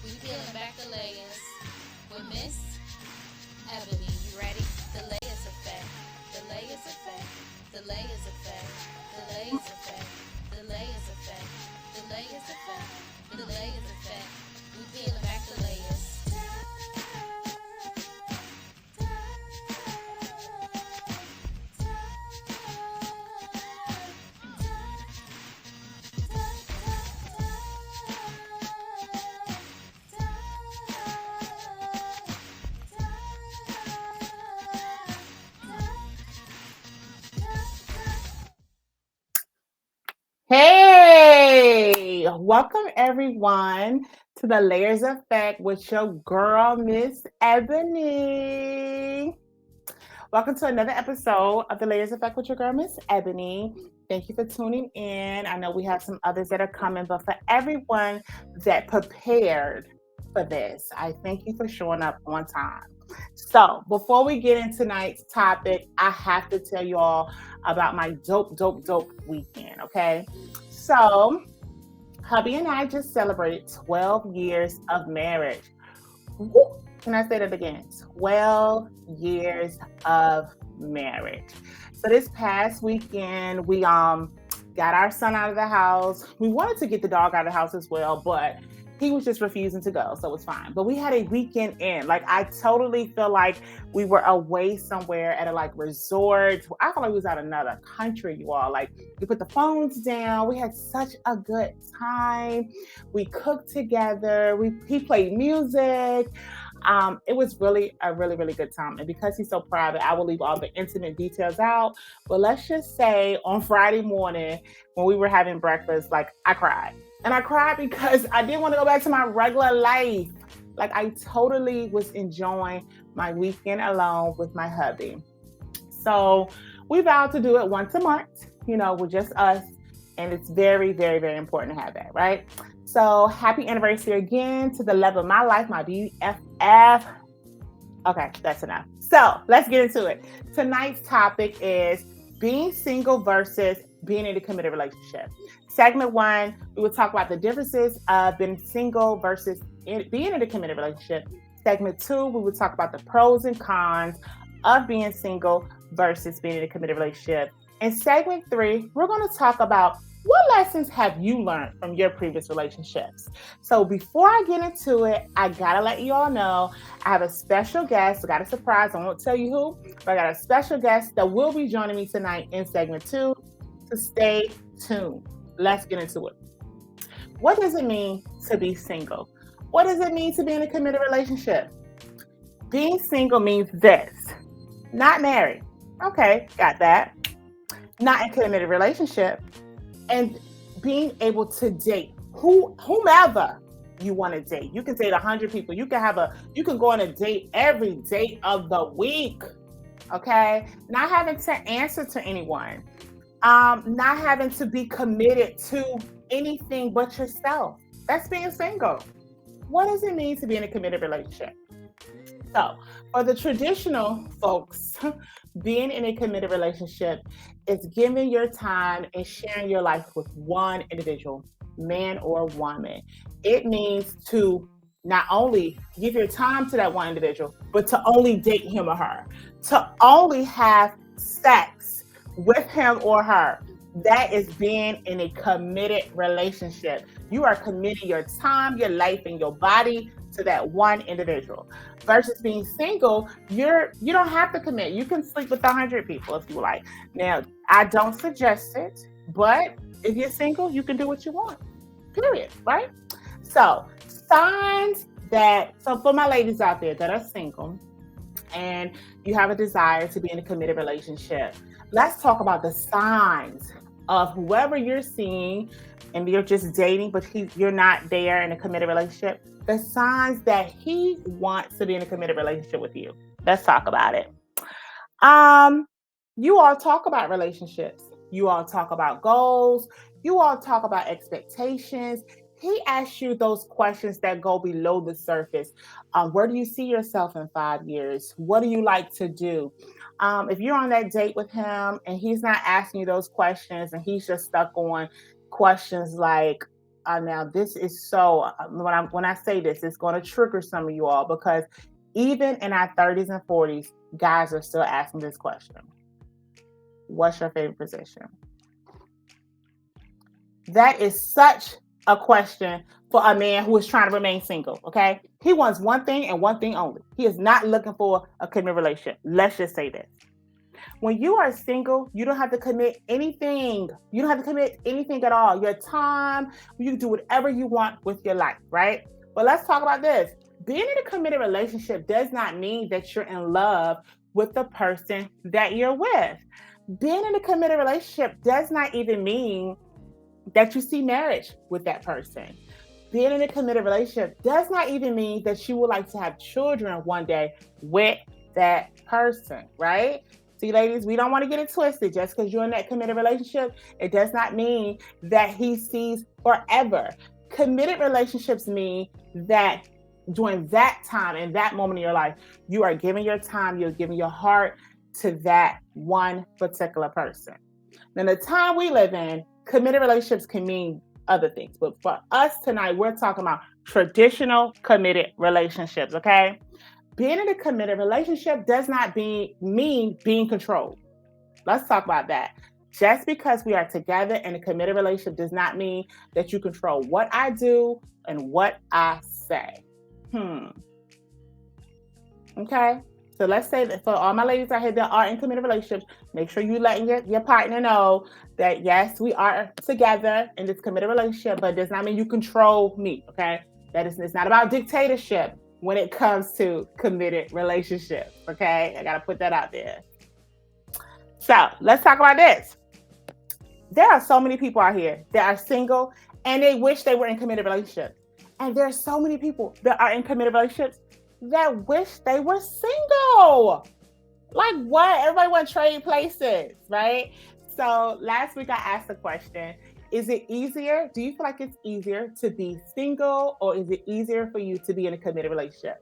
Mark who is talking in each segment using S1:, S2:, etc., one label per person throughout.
S1: We peeling back the layers with Miss Ebony. You ready? The layers effect. The layers effect. The layers effect. The layers effect. The layers effect. The layers effect. The layers effect. We peeling back the layers.
S2: Hey, welcome everyone to the Layers Effect with your girl, Miss Ebony. Welcome to another episode of the Layers Effect with your girl, Miss Ebony. Thank you for tuning in. I know we have some others that are coming, but for everyone that prepared for this, I thank you for showing up on time. So, before we get into tonight's topic, I have to tell you all about my dope weekend, okay? So, hubby and I just celebrated 12 years of marriage. Woo! Can I say that again? 12 years of marriage. So this past weekend, we got our son out of the house. We wanted to get the dog out of the house as well, but he was just refusing to go, so it's fine. But we had a weekend in. Like I totally feel like we were away somewhere at a like resort. I feel like we was out another country, you all. Like we put the phones down. We had such a good time. We cooked together. He played music. It was really a really good time. And because he's so private, I will leave all the intimate details out. But let's just say on Friday morning when we were having breakfast, like I cried. And I cried because I didn't want to go back to my regular life. Like I totally was enjoying my weekend alone with my hubby. So we vowed to do it once a month, with just us. And it's very important to have that, right? So happy anniversary again to the love of my life, my BFF. Okay, that's enough. So let's get into it. Tonight's topic is being single versus being in a committed relationship. Segment one, we will talk about the differences of being single versus being in a committed relationship. Segment two, we will talk about the pros and cons of being single versus being in a committed relationship. In segment three, we're going to talk about what lessons have you learned from your previous relationships? So before I get into it, I gotta let you all know I have a special guest. I got a surprise. I won't tell you who, but I got a special guest that will be joining me tonight in segment two. So stay tuned. Let's get into it. What does it mean to be single? What does it mean to be in a committed relationship? Being single means this: not married. Okay, got that. Not in a committed relationship, and being able to date whomever you want to date. You can date 100 people. You can go on a date every day of the week. Okay, not having to answer to anyone, not having to be committed to anything but yourself. That's being single. What does it mean to be in a committed relationship? So, for the traditional folks, being in a committed relationship is giving your time and sharing your life with one individual, man or woman. It means to not only give your time to that one individual, but to only date him or her, to only have sex with him or her. That is being in a committed relationship. You are committing your time, your life, and your body to that one individual. Versus being single, you don't have to commit. You can sleep with 100 people if you like. Now, I don't suggest it, but if you're single, you can do what you want. Period. Right? So, so for my ladies out there that are single and you have a desire to be in a committed relationship, let's talk about the signs of whoever you're seeing and you're just dating, but you're not there in a committed relationship. The signs that he wants to be in a committed relationship with you. Let's talk about it. Um, you all talk about relationships. You all talk about goals. You all talk about expectations. He asks you those questions that go below the surface. Where do you see yourself in 5 years? What do you like to do? If you're on that date with him and he's not asking you those questions and he's just stuck on questions like, now this is so when I say this, it's going to trigger some of you all because even in our 30s and 40s, guys are still asking this question. What's your favorite position? That is such a question for a man who is trying to remain single, okay? He wants one thing and one thing only. He is not looking for a committed relationship. Let's just say this. When you are single, you don't have to commit anything. You don't have to commit anything at all. Your time, you can do whatever you want with your life, right? But let's talk about this. Being in a committed relationship does not mean that you're in love with the person that you're with. Being in a committed relationship does not even mean that you see marriage with that person. Being in a committed relationship does not even mean that you would like to have children one day with that person, right? See, ladies, we don't want to get it twisted. Just because you're in that committed relationship, it does not mean that he sees forever. Committed relationships mean that during that time and that moment in your life, you are giving your time, you're giving your heart to that one particular person. Now, the time we live in, committed relationships can mean other things. But for us tonight, we're talking about traditional committed relationships, okay? Being in a committed relationship does not mean being controlled. Let's talk about that. Just because we are together in a committed relationship does not mean that you control what I do and what I say. Okay? So let's say that for all my ladies out here that are in committed relationships, make sure you letting your partner know that yes, we are together in this committed relationship, but it does not mean you control me, okay? It's not about dictatorship when it comes to committed relationships, okay? I gotta put that out there. So let's talk about this. There are so many people out here that are single and they wish they were in committed relationships. And there are so many people that are in committed relationships that wish they were single. Like what? Everybody want to trade places, right? So last week I asked the question, is it easier? Do you feel like it's easier to be single or is it easier for you to be in a committed relationship?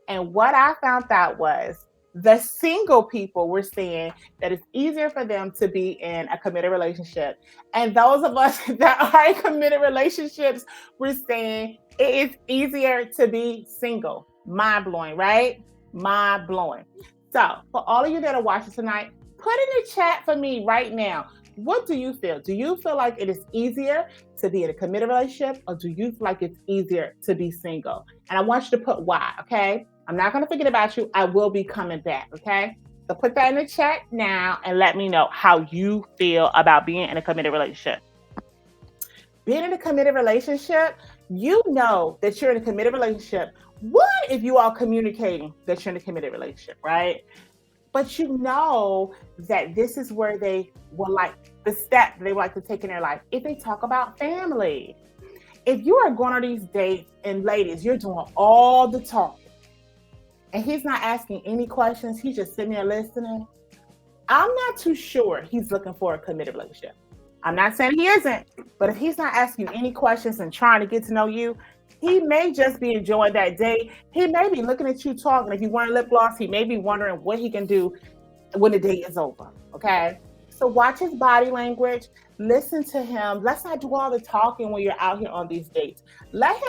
S2: And what I found out was the single people were saying that it's easier for them to be in a committed relationship. And those of us that are in committed relationships were saying it is easier to be single. Mind blowing, right? Mind blowing. So for all of you that are watching tonight, put in the chat for me right now. What do you feel? Do you feel like it is easier to be in a committed relationship or do you feel like it's easier to be single? And I want you to put why, okay? I'm not going to forget about you. I will be coming back, okay? So put that in the chat now and let me know how you feel about being in a committed relationship. Being in a committed relationship, you know that you're in a committed relationship. One, if you are communicating that you're in a committed relationship, right? But you know that this is where they will like the step they like to take in their life. If they talk about family, if you are going on these dates and ladies, you're doing all the talking and he's not asking any questions, he's just sitting there listening. I'm not too sure he's looking for a committed relationship. I'm not saying he isn't, but if he's not asking any questions and trying to get to know you, he may just be enjoying that date. He may be looking at you talking. If you're wearing lip gloss, he may be wondering what he can do when the date is over, okay? So watch his body language. Listen to him. Let's not do all the talking when you're out here on these dates. Let's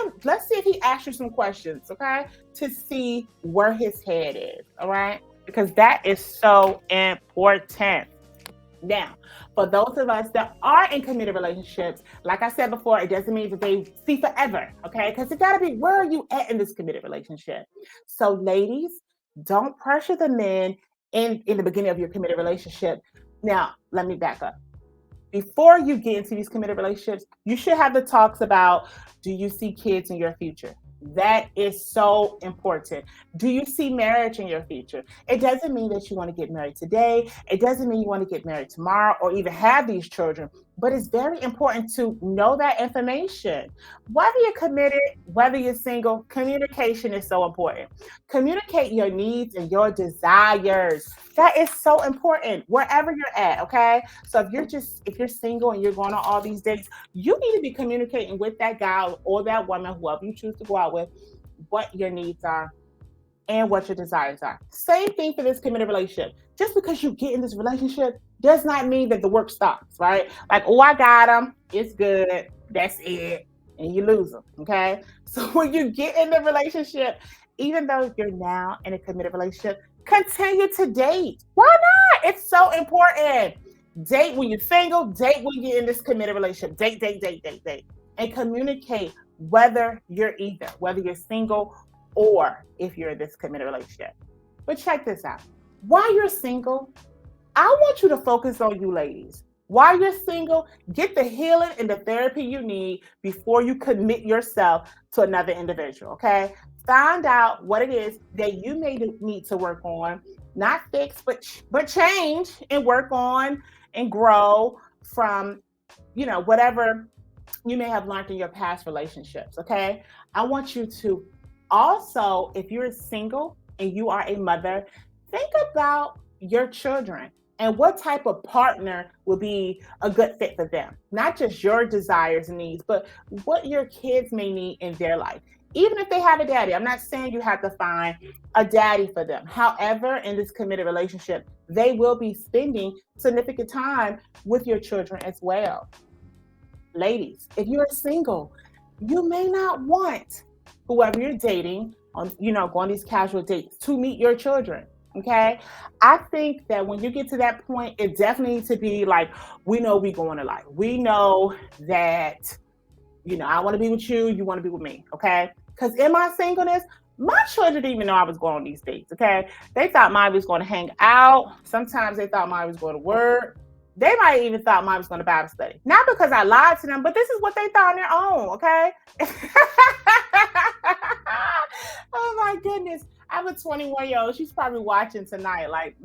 S2: see if he asks you some questions, okay? To see where his head is, all right? Because that is so important. Now, for those of us that are in committed relationships, like I said before, it doesn't mean that they see forever, okay? Because it gotta be, where are you at in this committed relationship? So ladies, don't pressure the men in the beginning of your committed relationship. Now, let me back up. Before you get into these committed relationships, you should have the talks about, do you see kids in your future? That is so important. Do you see marriage in your future? It doesn't mean that you want to get married today. It doesn't mean you want to get married tomorrow or even have these children, but it's very important to know that information. Whether you're committed, whether you're single, communication is so important. Communicate your needs and your desires. That is so important wherever you're at, okay? So if you're single and you're going on all these dates, you need to be communicating with that guy or that woman, whoever you choose to go out with, what your needs are and what your desires are. Same thing for this committed relationship. Just because you get in this relationship does not mean that the work stops, right? Like, oh, I got him. It's good. That's it. and you lose them. Okay. So when you get in the relationship, even though you're now in a committed relationship, continue to date. Why not? It's so important. Date when you're single, date when you're in this committed relationship. Date, date, date, date, date. And communicate whether you're either, whether you're single or if you're in this committed relationship. But check this out. While you're single, I want you to focus on you ladies. While you're single, get the healing and the therapy you need before you commit yourself to another individual, okay? Find out what it is that you may need to work on, not fix, but change and work on and grow from, whatever you may have learned in your past relationships, okay? I want you to also, if you're single and you are a mother, think about your children and what type of partner would be a good fit for them. Not just your desires and needs, but what your kids may need in their life. Even if they have a daddy, I'm not saying you have to find a daddy for them. However, in this committed relationship, they will be spending significant time with your children as well. Ladies, if you're single, you may not want whoever you're dating on, go on these casual dates to meet your children. Okay. I think that when you get to that point, it definitely needs to be like, we know we going to life. We know that, I want to be with you. You want to be with me. Okay. Because in my singleness, my children didn't even know I was going on these dates. Okay. They thought mine was going to hang out. Sometimes they thought mine was going to work. They might even thought mine was going to Bible study. Not because I lied to them, but this is what they thought on their own. Okay. Oh my goodness. I have a 21-year-old. She's probably watching tonight. Like,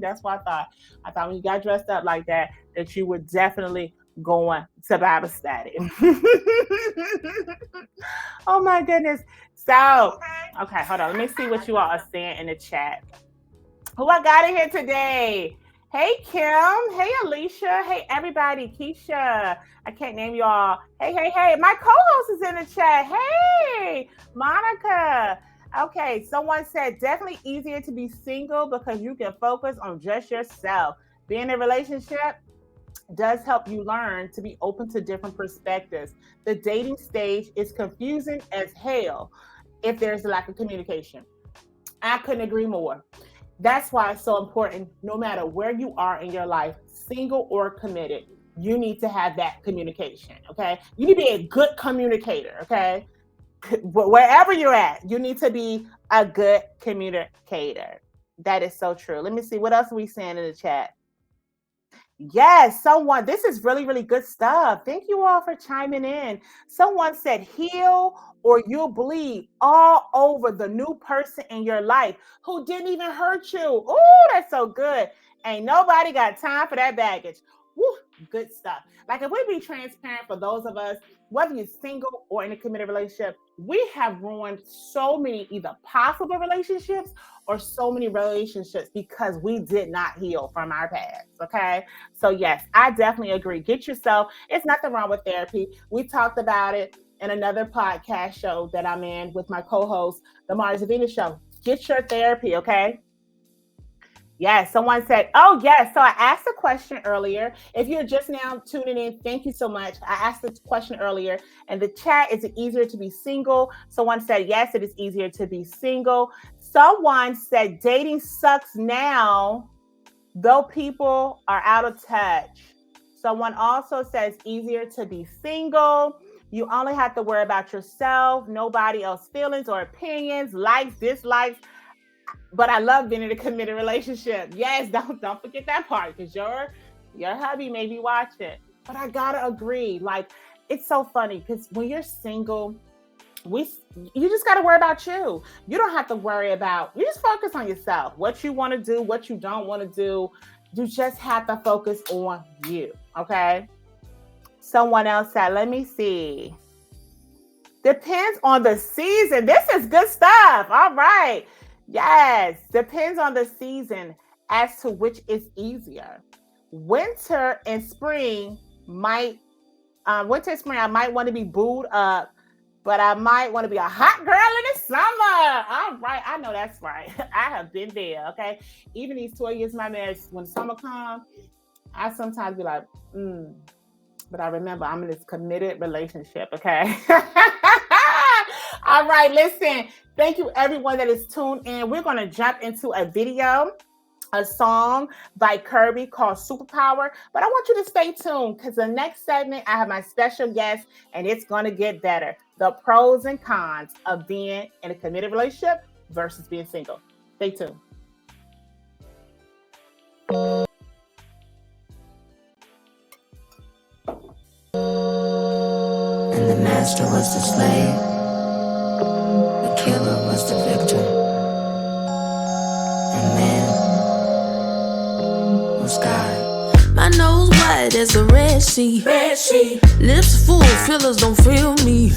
S2: that's what I thought. I thought when you got dressed up like that you were definitely going to Bible study. Oh my goodness. So, okay, hold on. Let me see what you all are saying in the chat. Who I got in here today? Hey, Kim. Hey, Alicia. Hey, everybody. Keisha. I can't name y'all. Hey. My co-host is in the chat. Hey, Monica. Okay, someone said definitely easier to be single because you can focus on just yourself. Being in a relationship does help you learn to be open to different perspectives. The dating stage is confusing as hell if there's a lack of communication. I couldn't agree more. That's why it's so important, no matter where you are in your life, single or committed, you need to have that communication, okay? You need to be a good communicator, okay? Wherever you're at, you need to be a good communicator. That is so true. Let me see. What else are we saying in the chat? Yes, this is really, really good stuff. Thank you all for chiming in. Someone said heal or you'll bleed all over the new person in your life who didn't even hurt you. Oh, that's so good. Ain't nobody got time for that baggage. Woo, good stuff. Like if we be transparent for those of us, whether you're single or in a committed relationship, we have ruined so many either possible relationships or so many relationships because we did not heal from our past. Okay. So yes, I definitely agree. Get yourself, it's nothing wrong with therapy. We talked about it in another podcast show that I'm in with my co-host, the Mars Avina Show. Get your therapy. Okay. Yes, someone said, oh, yes. So I asked a question earlier. If you're just now tuning in, thank you so much. I asked this question earlier in the chat. Is it easier to be single? Someone said, yes, it is easier to be single. Someone said dating sucks now, though people are out of touch. Someone also says easier to be single. You only have to worry about yourself, nobody else's feelings or opinions, likes, dislikes. But I love being in a committed relationship. Yes, don't forget that part because your hubby may be watching. But I gotta agree. Like, it's so funny because when you're single, you just gotta worry about you. You don't have to worry about, you just focus on yourself. What you want to do, what you don't want to do. You just have to focus on you. Okay. Someone else said, let me see. Depends on the season. This is good stuff. All right. Yes, depends on the season as to which is easier. Winter and spring I might want to be booed up, but I might want to be a hot girl in the summer. All right, I know that's right. I have been there, okay? Even these 12 years of my marriage, when summer comes, I sometimes be like, but I remember I'm in this committed relationship, okay? All right, listen. Thank you, everyone that is tuned in. We're going to jump into a video, a song by Kirby called Superpower. But I want you to stay tuned because the next segment, I have my special guest, and it's going to get better. The pros and cons of being in a committed relationship versus being single. Stay tuned.
S3: And the master was the slave, the killer was the victim, and man was God. My nose wide as a Red Sea. Lips full, fillers don't feel me.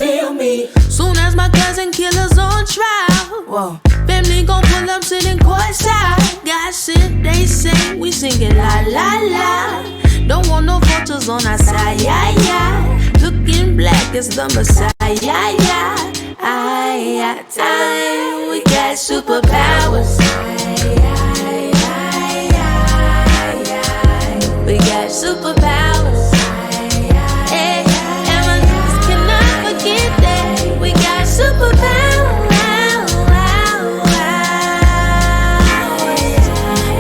S3: Soon as my cousin killer's on trial, whoa, family gon' pull up sitting courtside. God sent, they sing, we singing la la la. Don't want no vultures on our side, yeah, yeah. Looking black as the Messiah, yeah, yeah. We got superpowers. We got superpowers. Hey, and my niggas cannot forget that. We got superpowers.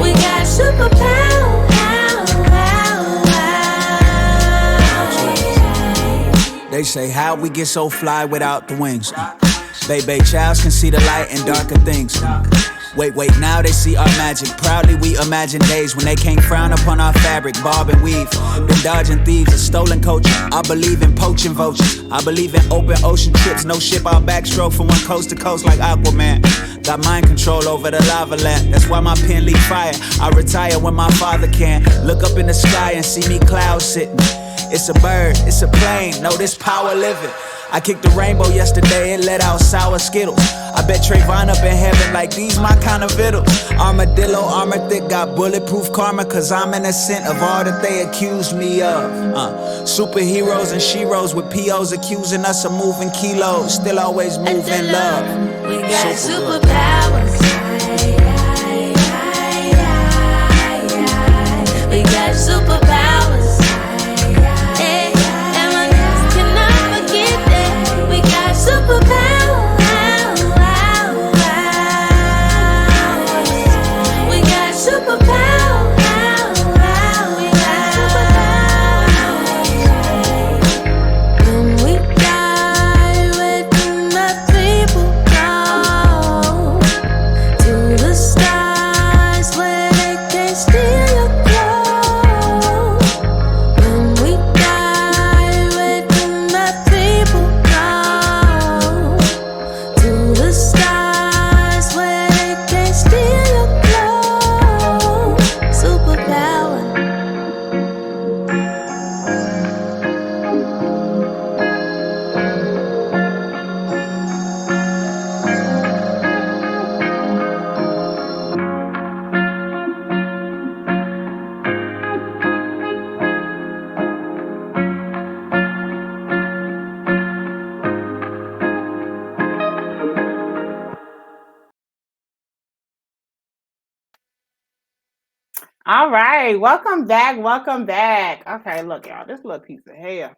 S3: We got superpowers.
S4: They say how we get so fly without the wings. Baby, childs can see the light in darker things. Wait, now they see our magic. Proudly we imagine days when they can't frown upon our fabric. Bob and weave, been dodging thieves and stolen coaching. I believe in poaching vultures. I believe in open ocean trips. No ship, I'll backstroke from one coast to coast like Aquaman. Got mind control over the lava lamp. That's why my pen leak fire. I retire when my father can. Look up in the sky and see me cloud sitting. It's a bird, it's a plane, no, this power living. I kicked the rainbow yesterday and let out sour Skittles. I bet Trayvon up in heaven like these my kind of vittles. Armadillo, armor thick, got bulletproof karma, cause I'm innocent of all that they accused me of. Superheroes and sheroes with POs accusing us of moving kilos. Still always moving love.
S3: We got superpowers. We got superpowers. Hey, and my niggas cannot forget that. We got superpowers. We got superpowers. When we die, where do my people go? To the stars where they can't steal your glow. When we die, where do my people go? To the stars where they can't steal your glow. Superpower.
S2: All right, welcome back. Okay, look, y'all, this little piece of hair.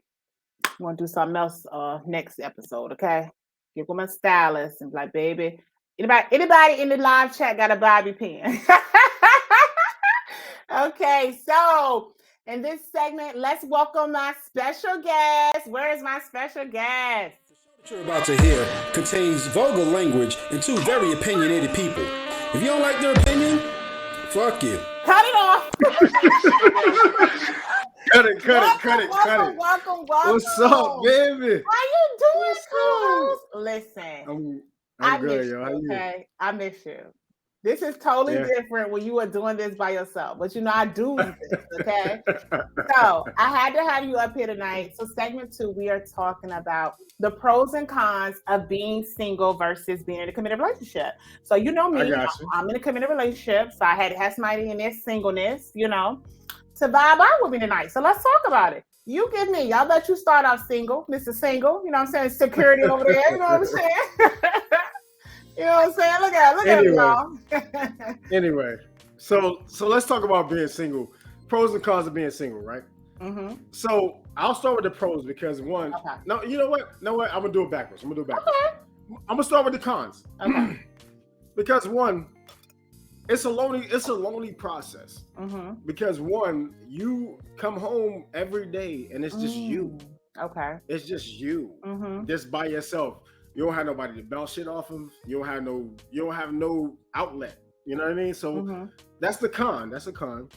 S2: I'm gonna do something else next episode, okay? Get with my stylist and be like, baby, anybody in the live chat got a bobby pin? Okay, so in this segment, let's welcome my special guest. Where is my special guest?
S5: What you're about to hear contains vulgar language and two very opinionated people. If you don't like their opinion, fuck you.
S2: Cut it off.
S5: Cut it.
S2: Welcome.
S5: What's up, baby?
S2: How you doing, Carlos? Listen,
S5: I'm
S2: I
S5: good,
S2: miss
S5: yo.
S2: you,
S5: How you?
S2: okay? I miss you. This is totally
S5: Yeah.
S2: different when you are doing this by yourself, but you know I do this, okay? So I had to have you up here tonight. So segment 2, we are talking about the pros and cons of being single versus being in a committed relationship. So you know me,
S5: I got you.
S2: I'm in a committed relationship, so I had to have somebody in their singleness, you know, to vibe out with me tonight. So let's talk about it. You give me, y'all let you start off single, Mr. Single, you know what I'm saying? Security over there, you know what I'm saying? You know what I'm saying? Look at it, y'all.
S5: Anyway, so let's talk about being single. Pros and cons of being single, right?
S2: Mm-hmm.
S5: So I'll start with the pros because one.
S2: Okay.
S5: No, you know what? I'm gonna do it backwards.
S2: Okay.
S5: I'm gonna start with the cons.
S2: Okay.
S5: Because one, it's a lonely process.
S2: Mm-hmm.
S5: Because one, you come home every day and it's just you.
S2: Okay.
S5: It's just you.
S2: Mm-hmm.
S5: Just by yourself. You don't have nobody to bounce shit off of. You don't have no outlet. You know what I mean? So that's the con. That's a con.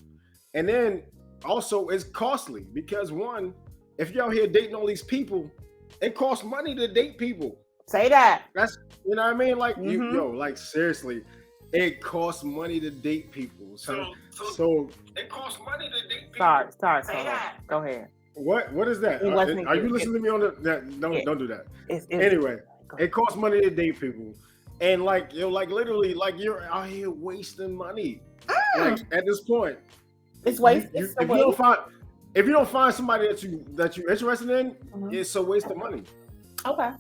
S5: And then also it's costly because one, if you're out here dating all these people, it costs money to date people.
S2: Say that.
S5: That's, you know what I mean? Like like seriously, it costs money to date people. So it costs money to date people.
S2: Sorry. Go ahead.
S5: What is that? Are you listening to me on don't do that. Anyway, it costs money to date people. And like literally, like you're out here wasting money. Like at this point.
S2: It's waste.
S5: If you don't find somebody that you're interested in, it's a waste of money.
S2: Okay.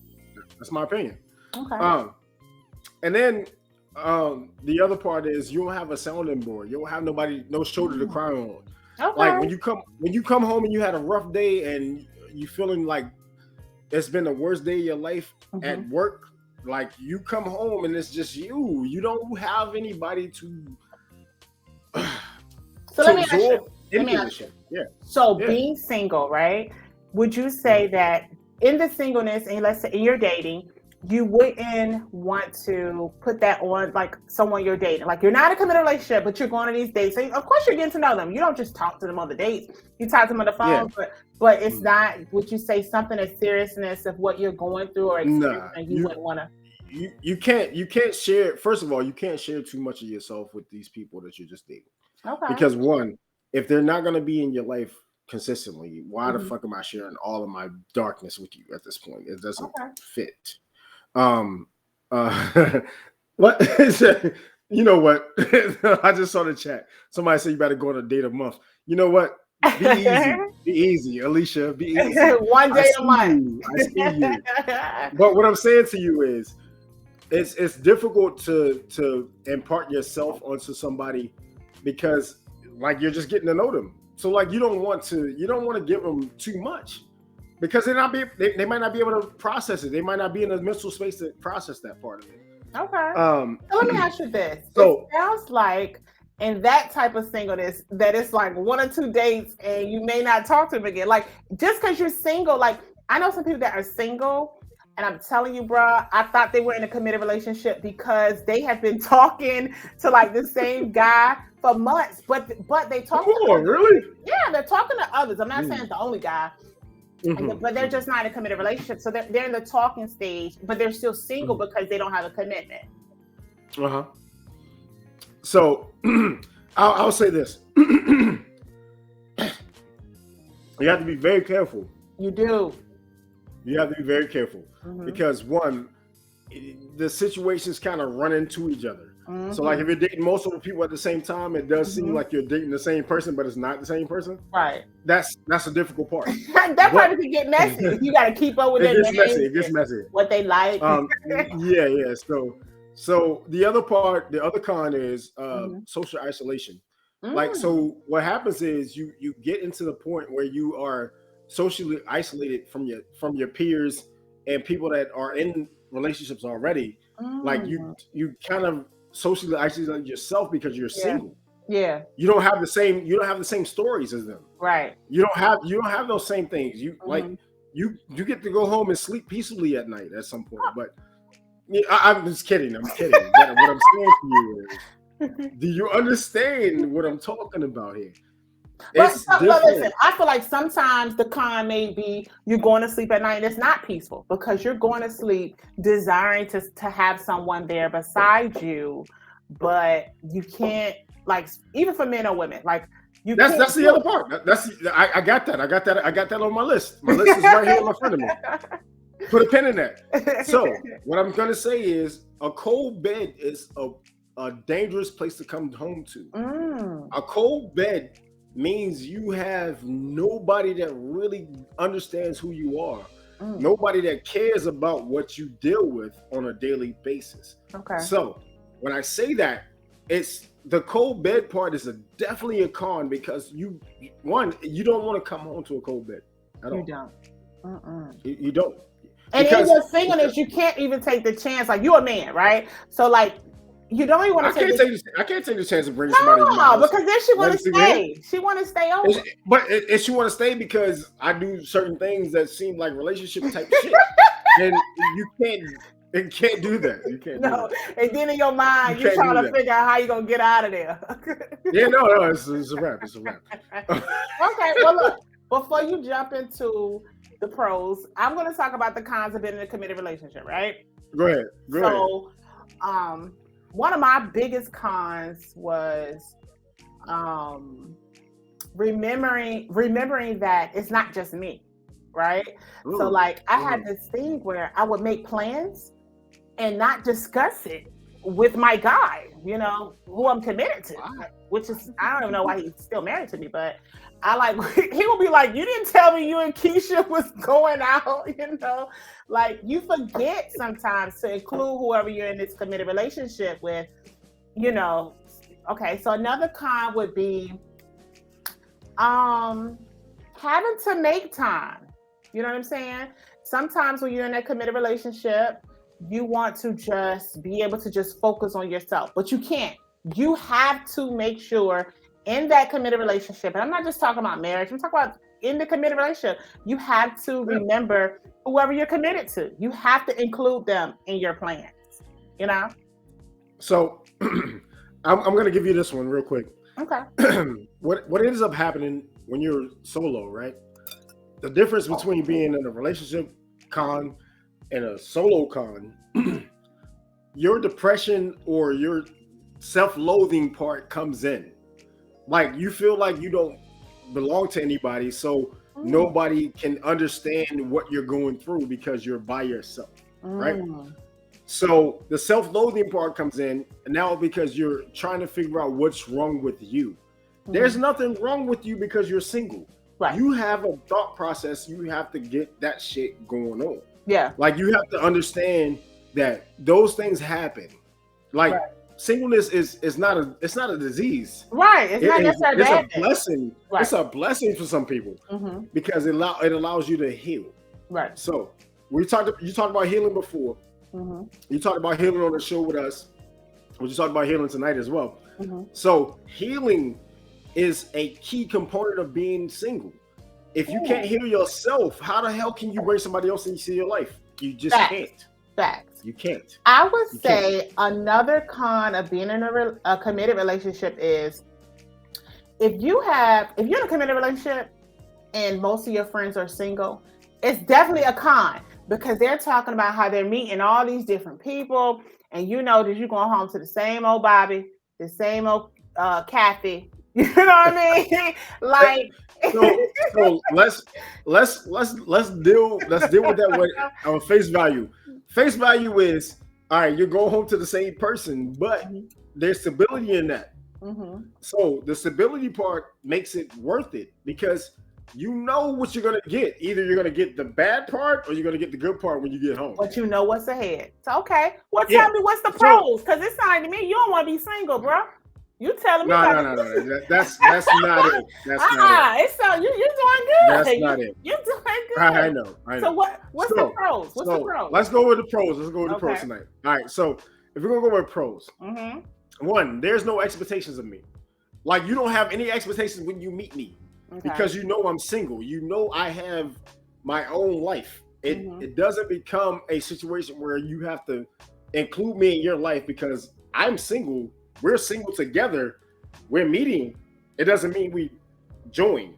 S5: That's my opinion.
S2: Okay.
S5: And then the other part is you don't have a sounding board. You don't have no shoulder to cry on.
S2: Okay.
S5: Like when you come home and you had a rough day and you feeling like it's been the worst day of your life at work, like you come home and it's just you. You don't have anybody to.
S2: So let me ask you.
S5: Yeah.
S2: So being single, right? Would you say that in the singleness, and let's say in your dating, you wouldn't want to put that on like someone you're dating? Like you're not in a committed relationship, but you're going on these dates. So of course you're getting to know them. You don't just talk to them on the dates. You talk to them on the phone, but it's not. Would you say something as seriousness of what you're going through or experiencing? You wouldn't want to.
S5: You can't share. First of all, you can't share too much of yourself with these people that you're just dating.
S2: Okay.
S5: Because one, if they're not going to be in your life consistently, why the fuck am I sharing all of my darkness with you at this point? It doesn't fit. What is it? You know what? I just saw the chat. Somebody said you better go on a date a month. You know what? Be easy. Be easy, Alicia. Be easy.
S2: One day a month.
S5: I see you. But what I'm saying to you is it's difficult to impart yourself onto somebody because like you're just getting to know them. So like you don't want to give them too much because they might not be able to process it. They might not be in a mental space to process that part of it.
S2: Okay. So let me ask you this.
S5: So
S2: it sounds like in that type of singleness that it's like 1 or 2 dates and you may not talk to them again. Like just because you're single, like I know some people that are single. And I'm telling you, bro, I thought they were in a committed relationship because they have been talking to like the same guy for months. But they talk.
S5: Oh, really?
S2: Yeah, they're talking to others. I'm not saying the only guy, but they're just not in a committed relationship. So they're in the talking stage, but they're still single because they don't have a commitment.
S5: So I'll say this: you have to be very careful.
S2: You do.
S5: You have to be very careful because one, the situations kind of run into each other. So like if you're dating multiple people at the same time, it does seem like you're dating the same person, but it's not the same person.
S2: Right.
S5: That's a difficult part.
S2: That part can get messy. You got to keep up with their names.
S5: It gets messy.
S2: What they like.
S5: Yeah. So the other con is social isolation. Like so, what happens is you get into the point where you are socially isolated from your peers and people that are in relationships already. Like you kind of socially isolate yourself because you're single.
S2: Yeah.
S5: You don't have the same stories as them.
S2: Right.
S5: You don't have those same things. You like you get to go home and sleep peacefully at night at some point. But I'm just kidding. But what I'm saying to you is, do you understand what I'm talking about here?
S2: But listen, I feel like sometimes the con may be you're going to sleep at night and it's not peaceful because you're going to sleep desiring to have someone there beside you, but you can't, like, even for men or women, like you.
S5: That's the other part. I got that. I got that on my list. My list is right here in front of me. Put a pin in that. So what I'm gonna say is a cold bed is a dangerous place to come home to. A cold bed means you have nobody that really understands who you are. Nobody that cares about what you deal with on a daily basis.
S2: Okay.
S5: So when I say that, it's the cold bed part is definitely a con because you don't want to come home to a cold bed. at all.
S2: You don't.
S5: You don't.
S2: And
S5: Because-
S2: in your singleness, you can't even take the chance. Like, you're a man, right? So, like, you don't even want
S5: I
S2: to take
S5: can't take the chance of bringing somebody to my
S2: No,
S5: house.
S2: because then she want to
S5: Let me
S2: stay. She want to stay over.
S5: But if she want to stay because I do certain things that seem like relationship type shit, then you can't do that. You can't.
S2: No,
S5: do
S2: and then in your mind,
S5: You
S2: you're
S5: can't
S2: trying
S5: do
S2: to
S5: that.
S2: figure out how you're going to get out of there.
S5: that. Yeah, no, it's a wrap. It's a wrap.
S2: Okay, well, look, before you jump into the pros, I'm going to talk about the cons of being in a committed relationship, right?
S5: Go ahead. Go ahead.
S2: So, one of my biggest cons was remembering that it's not just me, right?
S5: Ooh.
S2: So, like, I had this thing where I would make plans and not discuss it with my guy, you know, who I'm committed to, which is, I don't even know why he's still married to me, but I like, he will be like, you didn't tell me you and Keisha was going out, you know, like, you forget sometimes to include whoever you're in this committed relationship with, you know. Okay, so another con would be having to make time. You know what I'm saying? Sometimes when you're in a committed relationship, you want to just be able to just focus on yourself, but you can't. You have to make sure in that committed relationship, and I'm not just talking about marriage, I'm talking about in the committed relationship, you have to remember whoever you're committed to. You have to include them in your plans, you know?
S5: So I'm going to give you this one real quick.
S2: Okay.
S5: What ends up happening when you're solo, right? The difference between being in a relationship con and a solo con, your depression or your self-loathing part comes in. Like, you feel like you don't belong to anybody, so nobody can understand what you're going through because you're by yourself, right? So the self-loathing part comes in, and now because you're trying to figure out what's wrong with you. There's nothing wrong with you because you're single.
S2: Right.
S5: You have a thought process. You have to get that shit going on.
S2: Yeah.
S5: Like, you have to understand that those things happen. Like, singleness is not a disease.
S2: Right. It's not necessarily
S5: it's
S2: bad.
S5: a blessing.
S2: Right.
S5: It's a blessing for some people because it allows you to heal.
S2: Right.
S5: So you talked about healing before. You talked about healing on the show with us. We just talked about healing tonight as well. So healing is a key component of being single. If you can't heal yourself, how the hell can you bring somebody else into your life? You just can't.
S2: Facts.
S5: You can't.
S2: I would say another con of being in a committed relationship is if you're in a committed relationship and most of your friends are single, it's definitely a con because they're talking about how they're meeting all these different people, and you know that you're going home to the same old Bobby, the same old Kathy. You know what I mean? Like,
S5: so let's deal with that with on face value. Face value is, all right, you go home to the same person, but there's stability in that. So the stability part makes it worth it because you know what you're gonna get. Either you're gonna get the bad part or you're gonna get the good part when you get home.
S2: But you know what's ahead. So okay, well, tell me what's the pros? Because it sounds like to me you don't want to be single, bro. You telling me?
S5: No. That's not it. That's not it.
S2: It's so you're doing good.
S5: That's not it.
S2: You're doing good.
S5: I know.
S2: So what's the pros? What's the pros?
S5: Let's go with the pros. Let's go with the pros tonight. All right. So if we're gonna go with pros, one, there's no expectations of me. Like, you don't have any expectations when you meet me because you know I'm single. You know I have my own life. It doesn't become a situation where you have to include me in your life because I'm single. We're single together. We're meeting. It doesn't mean we join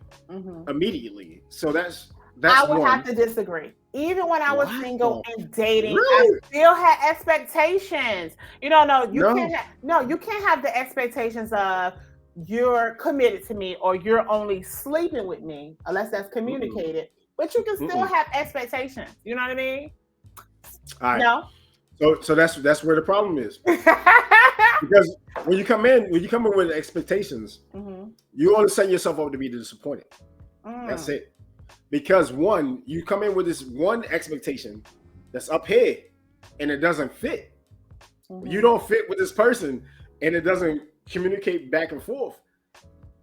S5: immediately. So that's
S2: I would
S5: one.
S2: have to disagree. Even when I was single and dating,
S5: Really?
S2: I still had expectations. You can't have the expectations of you're committed to me or you're only sleeping with me unless that's communicated. But you can still have expectations. You know what I mean?
S5: All right.
S2: No.
S5: So that's where the problem is. Because when you come in with expectations, you only set yourself up to be disappointed. That's it. Because one, you come in with this one expectation that's up here and it doesn't fit. You don't fit with this person and it doesn't communicate back and forth.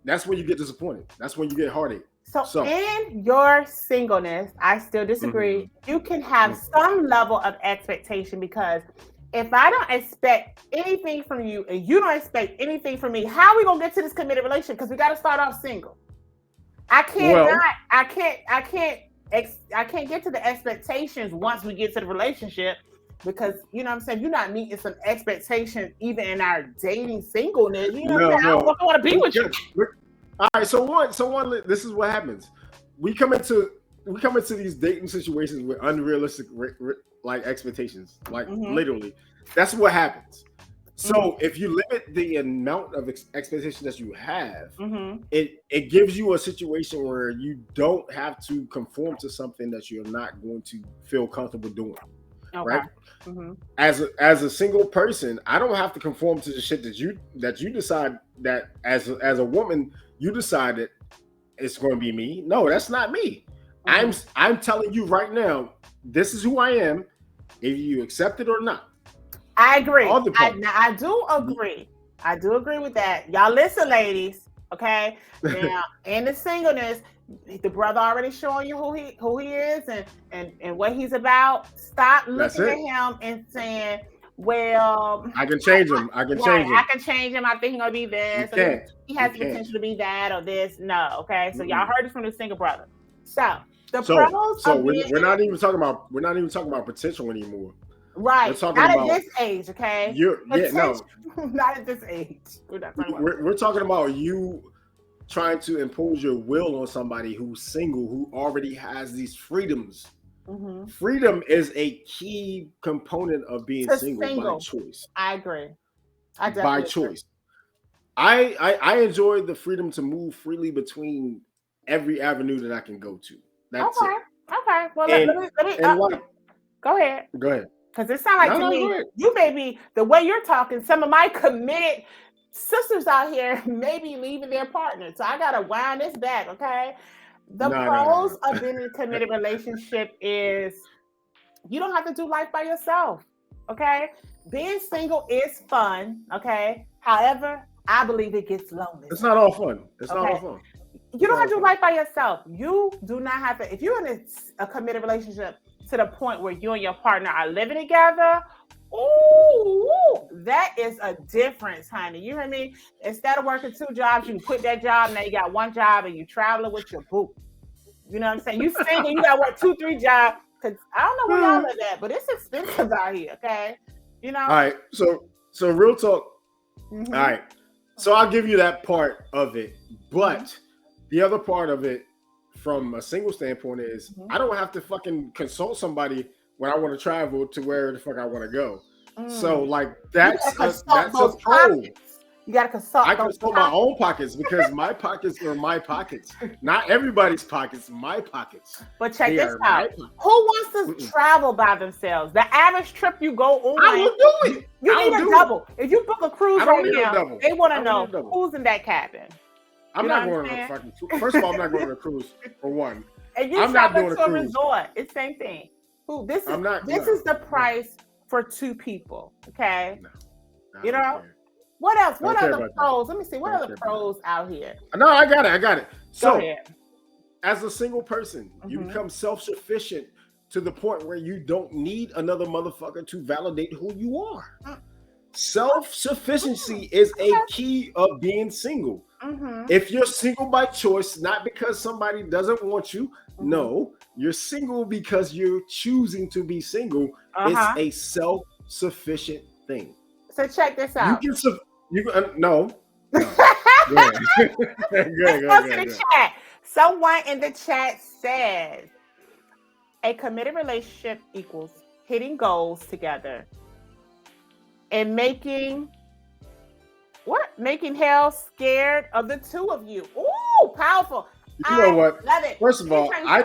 S5: That's when you get disappointed. That's when you get heartache.
S2: So in your singleness, I still disagree. You can have some level of expectation, because if I don't expect anything from you and you don't expect anything from me, how are we gonna get to this committed relationship? Because we got to start off single. I can't get to the expectations once we get to the relationship, because you know what I'm saying, you're not meeting some expectations even in our dating singleness. You know what I'm saying? I want to be with you.
S5: All right, so one. This is what happens. We come into these dating situations with unrealistic like expectations, like literally. That's what happens. So if you limit the amount of expectation that you have, it gives you a situation where you don't have to conform to something that you're not going to feel comfortable doing. Okay. Right? As a single person, I don't have to conform to the shit that you decide that as a woman you decided it's going to be me. No, that's not me. I'm telling you right now, this is who I am. If you accept it or not.
S2: I agree. I do agree. I do agree with that. Y'all listen, ladies. Okay. Now, in the singleness, the brother already showing you who he is and what he's about. Stop looking at him and saying, well,
S5: I can change him. I can
S2: change him. I think he's gonna be this. He has the potential to be that or this. No, okay. So y'all heard it from the single brother. So pros. So
S5: we're not even talking about potential anymore.
S2: Right. We're talking not about, at this age, okay? Not at this age.
S5: We're talking about you trying to impose your will on somebody who's single, who already has these freedoms. Freedom is a key component of being single by choice.
S2: I agree.
S5: By choice. I enjoy the freedom to move freely between every avenue that I can go to. That's it.
S2: Okay. Well, let me go ahead.
S5: Go ahead.
S2: Because it sounds like to me, you may be, the way you're talking, some of my committed sisters out here may be leaving their partner. So I got to wind this back, okay? The pros of being in a committed relationship is you don't have to do life by yourself, okay? Being single is fun, okay? However, I believe it gets lonely.
S5: It's not all fun. Not all fun.
S2: You don't have to do life by yourself. You do not have to, if you're in a committed relationship, to the point where you and your partner are living together, that is a difference, honey. You hear me? Instead of working 2 jobs, you quit that job. Now you got 1 job and you traveling with your boo. You know what I'm saying? You single, you got to work 2-3 jobs. Cause I don't know where y'all live at, but it's expensive out here. Okay, you know.
S5: All right, so real talk. All right, so I'll give you that part of it, but the other part of it, from a single standpoint, is I don't have to fucking consult somebody when I want to travel to where the fuck I want to go. So like that's a pro.
S2: You gotta consult.
S5: I consult my own pockets because my pockets are my pockets, not everybody's pockets. My pockets.
S2: But check this out. Who wants to travel by themselves? The average trip you go on,
S5: I will do it.
S2: You need a double. If you book a cruise right now, they want to know who's in that cabin.
S5: I'm not going on a fucking cruise. First of all, I'm not going on a cruise for one.
S2: And I'm not doing a resort. It's the same thing. This is the price for 2 people. Okay. No, you know what else? What are the pros? Let me see. What are the pros out here?
S5: No, I got it. So, as a single person, you become self-sufficient to the point where you don't need another motherfucker to validate who you are. Self-sufficiency is a key of being single. If you're single by choice, not because somebody doesn't want you, no, you're single because you're choosing to be single. It's a self-sufficient thing.
S2: So check this out.
S5: No. Go ahead.
S2: Chat. Someone in the chat says a committed relationship equals hitting goals together and making hell scared of the 2 of you. Ooh, powerful.
S5: You know what?
S2: Love it.
S5: First of all, I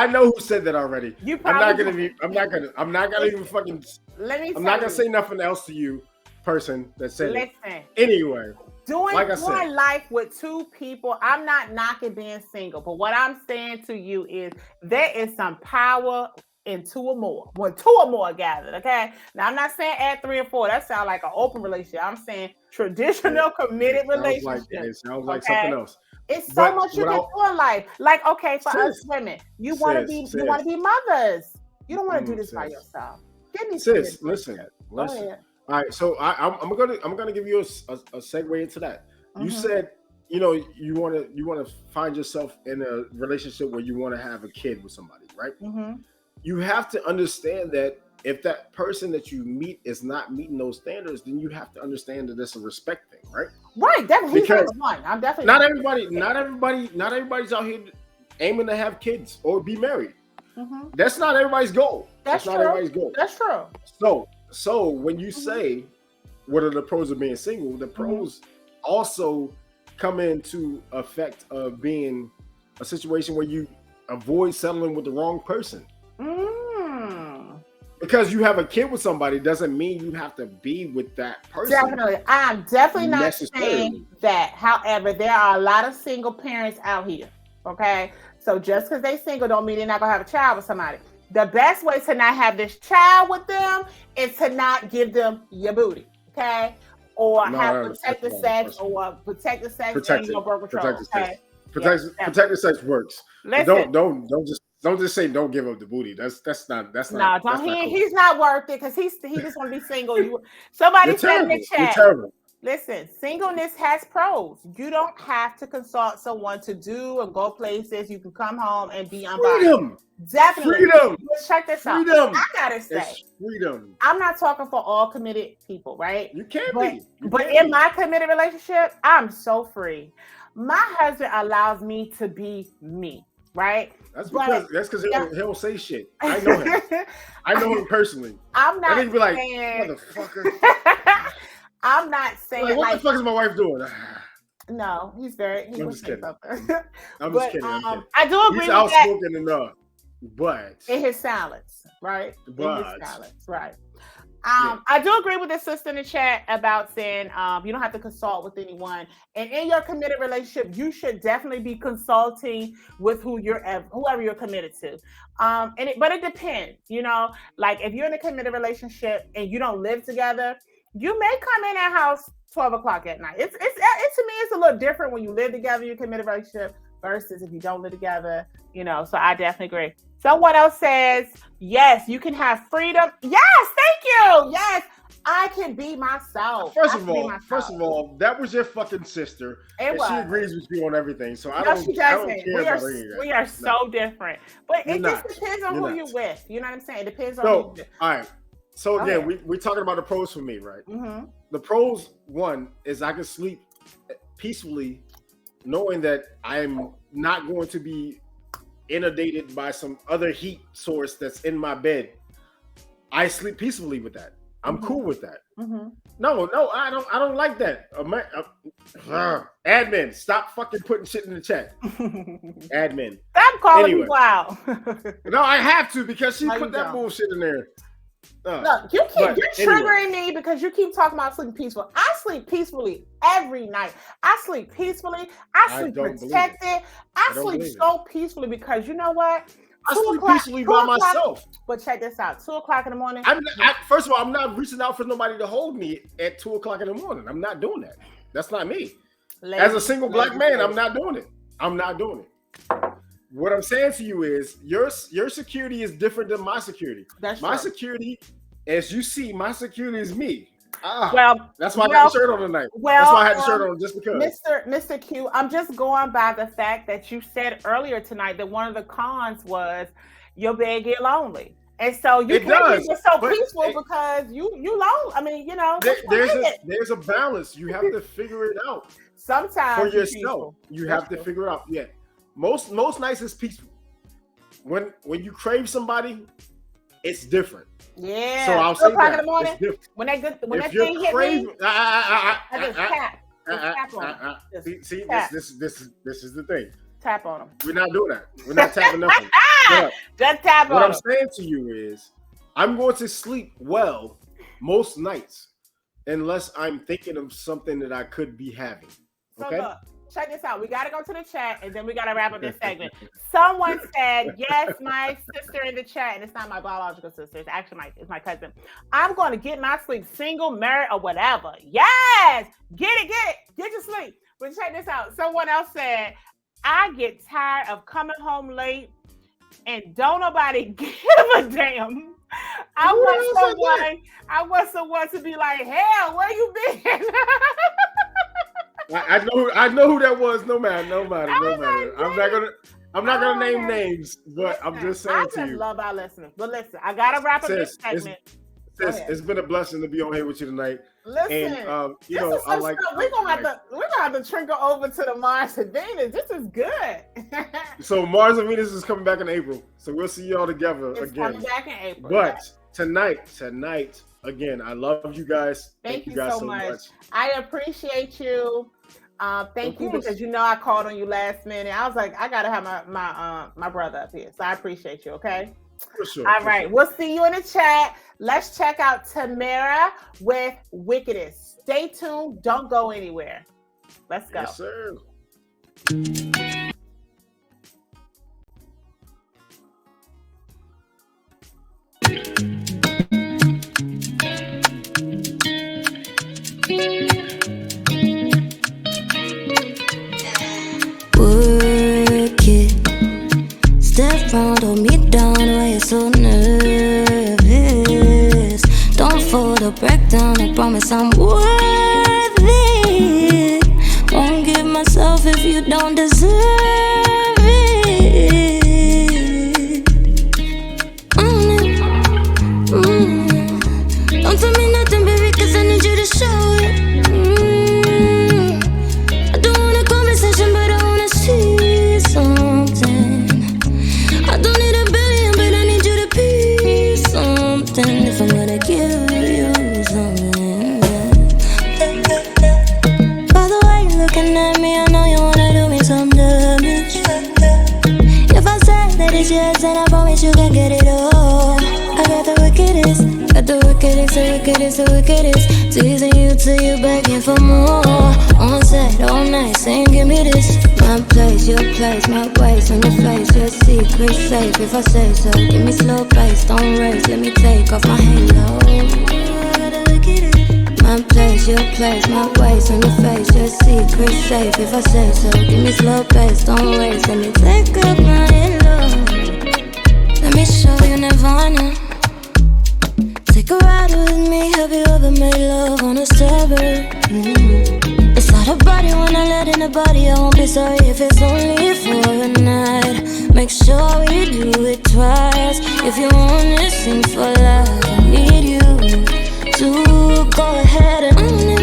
S5: know who said that already. I'm not gonna even fucking. I'm not gonna say nothing else to you, person that said it. Anyway,
S2: doing life with 2 people. I'm not knocking being single, but what I'm saying to you is there is some power in 2 or more. When 2 or more gathered, okay? Now I'm not saying add 3 or 4. That sounds like an open relationship. I'm saying traditional committed relationship.
S5: It sounds like something else.
S2: It's so
S5: But
S2: much you can
S5: without-
S2: do in life. Like, okay, for us
S5: Sis,
S2: women, you want to be mothers. You don't want to do this by
S5: sis.
S2: yourself. Give me some
S5: Sis,
S2: advice.
S5: listen.
S2: Go ahead.
S5: All right, so I'm gonna give you a segue into that. You
S2: Mhm.
S5: said, you know, you want to find yourself in a relationship where you want to have a kid with somebody, right?
S2: Mhm.
S5: You have to understand that if that person that you meet is not meeting those standards, then you have to understand that it's a respect thing, right?
S2: Right, definitely. He's not
S5: Because
S2: the one. I'm definitely
S5: not everybody's out here aiming to have kids or be married.
S2: Mhm.
S5: That's not everybody's goal.
S2: That's
S5: not
S2: true.
S5: everybody's goal.
S2: That's true.
S5: So when you say what are the pros of being single, the pros also come into effect of being a situation where you avoid settling with the wrong person. Because you have a kid with somebody doesn't mean you have to be with that person.
S2: Definitely. I'm definitely not
S5: necessarily.
S2: saying that. However, there are a lot of single parents out here. Okay. So just because they single don't mean they're not gonna have a child with somebody. The best way to not have this child with them is to not give them your booty. Okay. Or have protected sex or protected sex and your birth control. Okay.
S5: Protected sex works.
S2: Listen,
S5: Don't just say don't give up the booty. That's not.
S2: No, don't he's not worth it because he just want to be single. Somebody said in the chat. Listen, singleness has pros. You don't have to consult someone to do and go places. You can come home and be unbothered.
S5: Freedom.
S2: Definitely.
S5: Freedom.
S2: Let's check this out.
S5: Freedom.
S2: I gotta say,
S5: it's freedom.
S2: I'm not talking for all committed people, right?
S5: You can't be.
S2: But in my committed relationship, I'm so free. My husband allows me to be me, right?
S5: That's because he don't say shit. I know him. I know him personally.
S2: I'm not.
S5: And he'd be like,
S2: saying,
S5: motherfucker.
S2: I'm not saying
S5: what the fuck is my wife doing?
S2: No, he's very.
S5: I'm just kidding.
S2: I'm
S5: just kidding. I'm kidding.
S2: I do agree
S5: he's
S2: with
S5: outspoken
S2: that.
S5: enough, but
S2: in his silence, right?
S5: But
S2: in his silence, right? I do agree with the sister in the chat about saying you don't have to consult with anyone, and in your committed relationship, you should definitely be consulting with whoever you're committed to. But it depends, you know. Like if you're in a committed relationship and you don't live together, you may come in that house 12 o'clock at night. It's to me, it's a little different when you live together, you're committed relationship versus if you don't live together, you know. So I definitely agree. Someone else says, yes, you can have freedom. Yes, thank you. Yes, I can be myself.
S5: First of all, that was your fucking sister. She agrees with you on everything. So I don't care about any of that.
S2: We are so different. But it just depends on who you're with. You know what I'm saying? It depends on who you're with.
S5: All right. So again, we're talking about the pros for me, right? Mm-hmm. The pros, one, is I can sleep peacefully knowing that I'm not going to be inundated by some other heat source that's in my bed. I sleep peacefully with that. I'm cool with that. Mm-hmm. No, I don't like that. Admin, stop fucking putting shit in the chat. Admin,
S2: stop calling people out.
S5: No, I have to because she put that bullshit in there.
S2: Look, you're triggering me because you keep talking about sleeping peaceful. I sleep peacefully every night. I sleep peacefully. I sleep protected. I sleep so peacefully because you know what?
S5: I sleep peacefully by myself.
S2: But check this out: 2 o'clock in the morning.
S5: First of all, I'm not reaching out for nobody to hold me at 2 o'clock in the morning. I'm not doing that. That's not me. As a single black man, I'm not doing it. I'm not doing it. What I'm saying to you is your security is different than my security. My security, as you see, my security is me. That's why I got the shirt on tonight. That's why I had the shirt on just because.
S2: Mr. Q, I'm just going by the fact that you said earlier tonight that one of the cons was your bed get lonely. And so you can't be just so peaceful because you lonely. I mean, you know,
S5: there's a balance. You have to figure it out.
S2: Sometimes
S5: for yourself. You have to figure it out. Yeah. Most nights is peaceful. When you crave somebody, it's different.
S2: Yeah.
S5: So I'll say that.
S2: In the morning, when that thing hit me, I just tap on them.
S5: See, this is the thing.
S2: Tap on them.
S5: We're not doing that. We're not tapping nothing.
S2: Just tap on them.
S5: What I'm saying to you is, I'm going to sleep well most nights, unless I'm thinking of something that I could be having. Okay.
S2: So look, check this out. We got to go to the chat and then we got to wrap up this segment. Someone said, yes, my sister in the chat, and it's not my biological sister. It's actually it's my cousin. I'm going to get my sleep, single, married, or whatever. Yes, get it. Get your sleep. But check this out. Someone else said, I get tired of coming home late and don't nobody give a damn. I want someone to be like, hell, where you been?
S5: I know who that was. No matter.
S2: Oh my
S5: I'm not gonna name
S2: goodness.
S5: names, but I'm just saying
S2: I
S5: to
S2: just
S5: you,
S2: love our listeners. But listen, I gotta wrap up this segment.
S5: it's been a blessing to be on here with you tonight.
S2: Listen,
S5: And I like.
S2: We're gonna have to trickle over to the Mars and Venus. This is good.
S5: So Mars and Venus is coming back in April. So we'll see y'all together
S2: It's
S5: again.
S2: coming back in April.
S5: But tonight, again, I love you guys.
S2: Thank you
S5: guys
S2: so much. I appreciate you. Thank you, because I called on you last minute. I was like, I gotta have my brother up here, so I appreciate you. Okay.
S5: For sure.
S2: All right, we'll see you in the chat. Let's check out Tamara with Wickedest. Stay tuned. Don't go anywhere. Let's go.
S5: Yes, sir.
S3: Work it. Step round, hold me down, why you so nervous? Don't fold or break down, I promise I'm worth it. Won't give myself if you don't deserve it. Don't tell me nothing, baby, cause I need you to show it. I don't want a conversation, but I wanna see something. I don't need a billion, but I need you to be something. If I'm gonna give you something. By the way you're looking at me, I know you wanna do me some damage. If I say that it's yours, then I promise you can get it all. I got the wickedest, the wickedest. Teasing you till you begging for more. On set all night, saying give me this. My place, your place, my waist on your face. Your secret safe, if I say so. Give me slow pace, don't race. Let me take off my halo. I got the wickedest. My place, your place, my waist on your face. Your secret safe, if I say so. Give me slow pace, don't race. Let me take off my halo. Let me show you Nirvana. Take a ride with me, have you ever made love on a strawberry? It's not a body when I let in a body. I won't be sorry if it's only for a night. Make sure we do it twice. If you want to sing for life, I need you to go ahead and own it.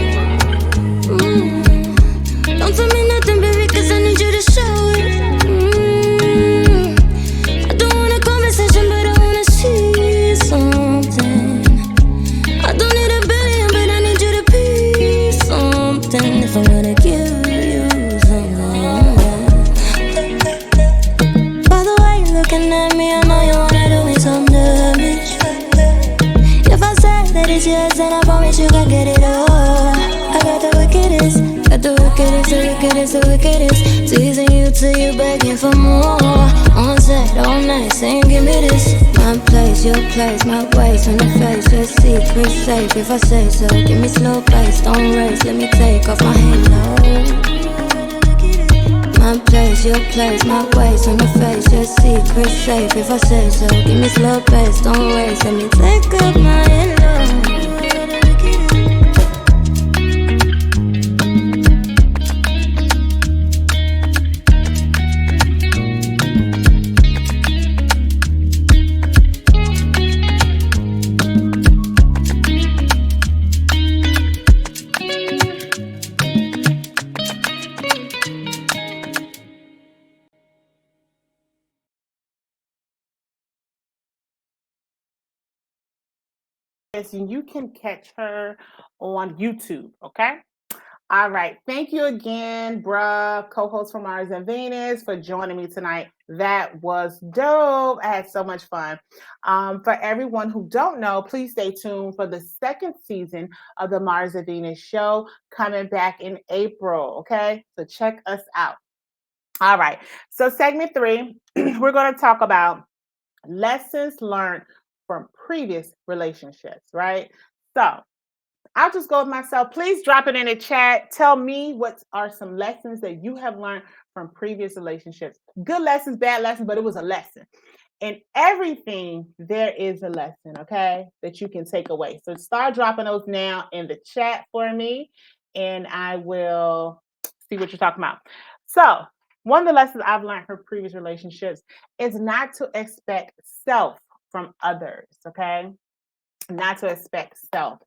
S3: Don't tell me nothing, baby, cause I need you to show it. I don't want a conversation, but I wanna see something. I don't need a billion, but I need you to be something. If I'm gonna give you something. By the way you're looking at me, I know you wanna do me some damage. If I say that it's yours, then I promise you can get it all. I got the wickedest, the wickedest. Teasing you till you begging for more. On set all night, saying give me this. My place, your place, my waist on your face. Your secret safe, if I say so. Give me slow pace, don't race. Let me take off my halo. My place, your place, my waist on your face. Your secret safe, if I say so. Give me slow pace, don't race. Let me take off my halo.
S2: And you can catch her on YouTube. Okay. All right. Thank you again, bruh, co-host from Mars and Venus, for joining me tonight. That was dope. I had so much fun. For everyone who don't know, please stay tuned for the second season of the Mars and Venus show coming back in April. Okay. So check us out. All right. So segment 3, we're going to talk about lessons learned from previous relationships, right? So I'll just go with myself. Please drop it in the chat. Tell me what are some lessons that you have learned from previous relationships. Good lessons, bad lessons, but it was a lesson. In everything, there is a lesson, okay, that you can take away. So start dropping those now in the chat for me, and I will see what you're talking about. So one of the lessons I've learned from previous relationships is not to expect self from others, okay? Not to expect self.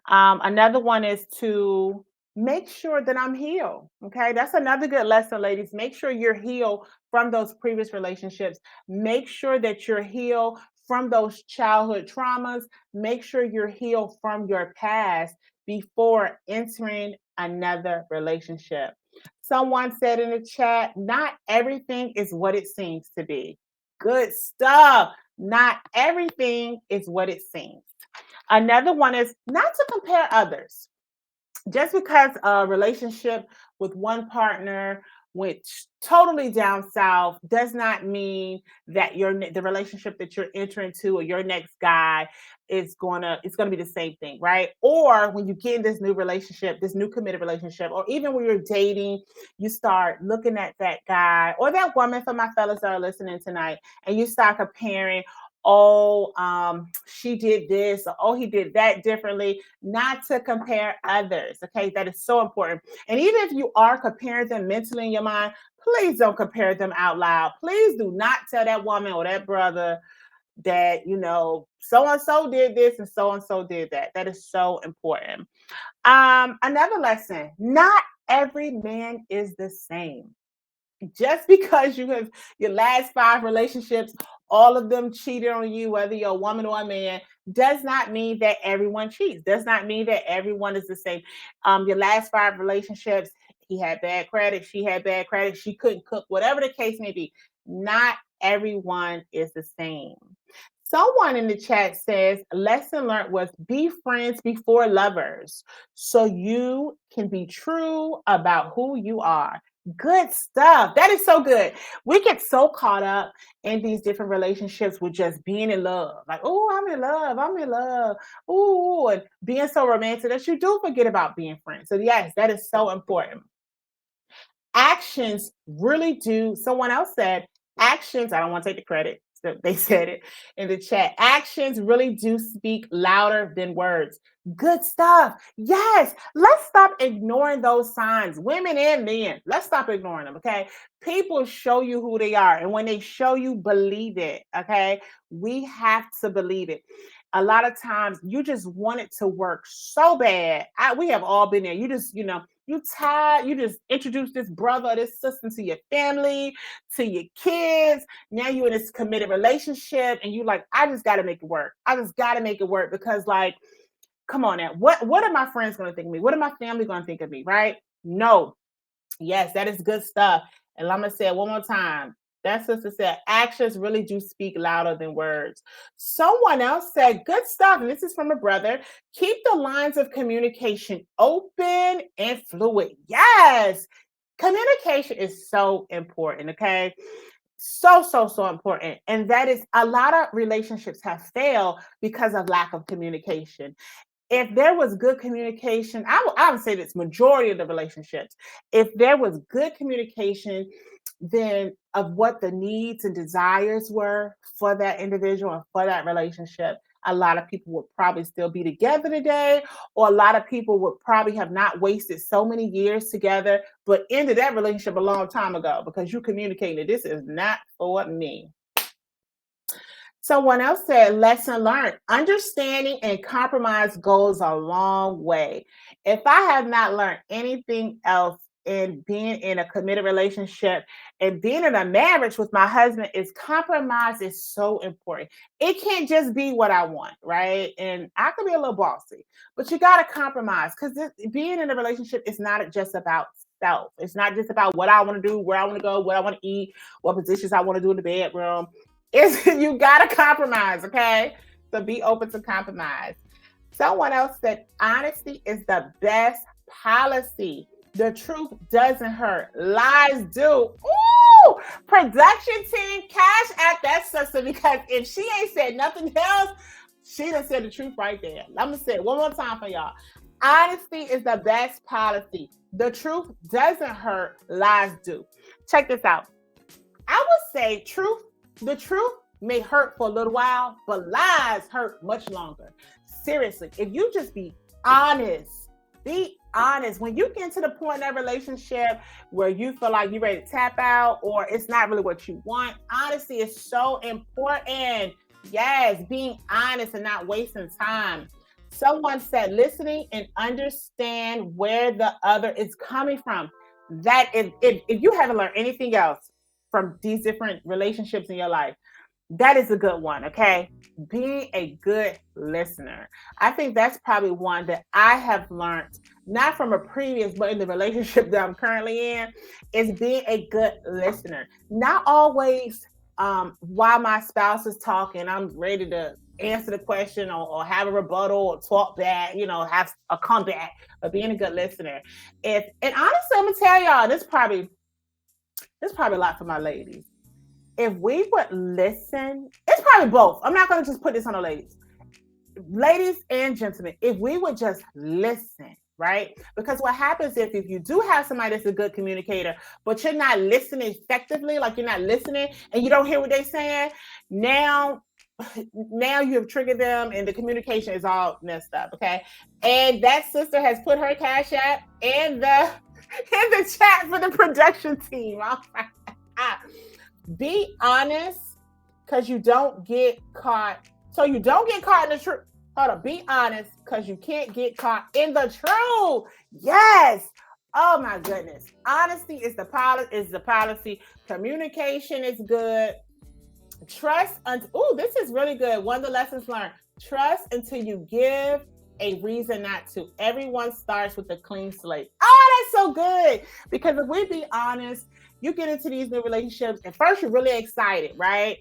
S2: Another one is to make sure that I'm healed. Okay, that's another good lesson, ladies. Make sure you're healed from those previous relationships. Make sure that you're healed from those childhood traumas. Make sure you're healed from your past before entering another relationship. Someone said in the chat, not everything is what it seems to be. Good stuff. Not everything is what it seems. Another one is not to compare others. Just because a relationship with one partner went totally down south does not mean that the relationship that you're entering to or your next guy it's gonna be the same thing, right? Or when you get in this new relationship, this new committed relationship, or even when you're dating, you start looking at that guy or that woman, for my fellas that are listening tonight, and you start comparing, she did this, or oh, he did that differently. Not to compare others, okay? That is so important. And even if you are comparing them mentally in your mind, please don't compare them out loud. Please do not tell that woman or that brother that, so-and-so did this and so-and-so did that. That is so important. Another lesson, not every man is the same. Just because you have your last 5 relationships, all of them cheated on you, whether you're a woman or a man, does not mean that everyone cheats. Does not mean that everyone is the same. Your last 5 relationships, he had bad credit, she had bad credit, she couldn't cook, whatever the case may be. Not everyone is the same. Someone in the chat says, lesson learned was be friends before lovers so you can be true about who you are. Good stuff. That is so good. We get so caught up in these different relationships with just being in love. Like, oh, I'm in love. I'm in love. Oh, and being so romantic that you do forget about being friends. So yes, that is so important. Actions really do. Someone else said actions. I don't want to take the credit. They said it in the chat. Actions really do speak louder than words. Good stuff. Yes. Let's stop ignoring those signs, women and men. Let's stop ignoring them. Okay. People show you who they are. And when they show you, believe it. Okay. We have to believe it. A lot of times you just want it to work so bad. We have all been there. You just, you tired. You just introduce this brother or this sister to your family, to your kids. Now you're in this committed relationship and you like, I just got to make it work. I just got to make it work because like, come on now. What are my friends going to think of me? What are my family going to think of me? Right? No. Yes, that is good stuff. And I'm going to say it one more time. That sister said, actions really do speak louder than words. Someone else said, good stuff. And this is from a brother. Keep the lines of communication open and fluid. Yes. Communication is so important. Okay. So important. And that is a lot of relationships have failed because of lack of communication. If there was good communication, I would say that's majority of the relationships. If there was good communication, then of what the needs and desires were for that individual and for that relationship, a lot of people would probably still be together today, or a lot of people would probably have not wasted so many years together, but ended that relationship a long time ago because you communicated, this is not for me. Someone else said, lesson learned, understanding and compromise goes a long way. If I have not learned anything else in being in a committed relationship and being in a marriage with my husband, is compromise is so important. It can't just be what I want, right? And I could be a little bossy, but you got to compromise because being in a relationship is not just about self. It's not just about what I want to do, where I want to go, what I want to eat, what positions I want to do in the bedroom. You got to compromise, okay? So be open to compromise. Someone else said, honesty is the best policy. The truth doesn't hurt. Lies do. Ooh, production team, cash at that sister, because if she ain't said nothing else, she done said the truth right there. I'm going to say it one more time for y'all. Honesty is the best policy. The truth doesn't hurt, lies do. Check this out. I would say the truth may hurt for a little while, but lies hurt much longer. Seriously, if you just be honest. When you get to the point in that relationship where you feel like you're ready to tap out or it's not really what you want, honesty is so important. Yes, being honest and not wasting time. Someone said listening and understand where the other is coming from. That if you haven't learned anything else from these different relationships in your life, that is a good one, okay? Being a good listener. I think that's probably one that I have learned, not from a previous, but in the relationship that I'm currently in, is being a good listener. Not always while my spouse is talking, I'm ready to answer the question or have a rebuttal or talk back, have a comeback, but being a good listener. And honestly, I'm gonna tell y'all, this probably a lot for my ladies. If we would listen, it's probably both. I'm not going to just put this on the ladies. Ladies and gentlemen, if we would just listen, right? Because what happens if you do have somebody that's a good communicator, but you're not listening effectively, like you're not listening and you don't hear what they're saying, now you have triggered them and the communication is all messed up, okay? And that sister has put her Cash App in the chat for the production team. Be honest, because you don't get caught. So you don't get caught in the truth. Hold on. Be honest, because you can't get caught in the truth. Yes. Oh my goodness. Honesty is the policy. Communication is good. Trust. This is really good. One of the lessons learned. Trust until you give a reason not to. Everyone starts with a clean slate. Oh, that's so good. Because if we be honest, you get into these new relationships and first you're really excited, right?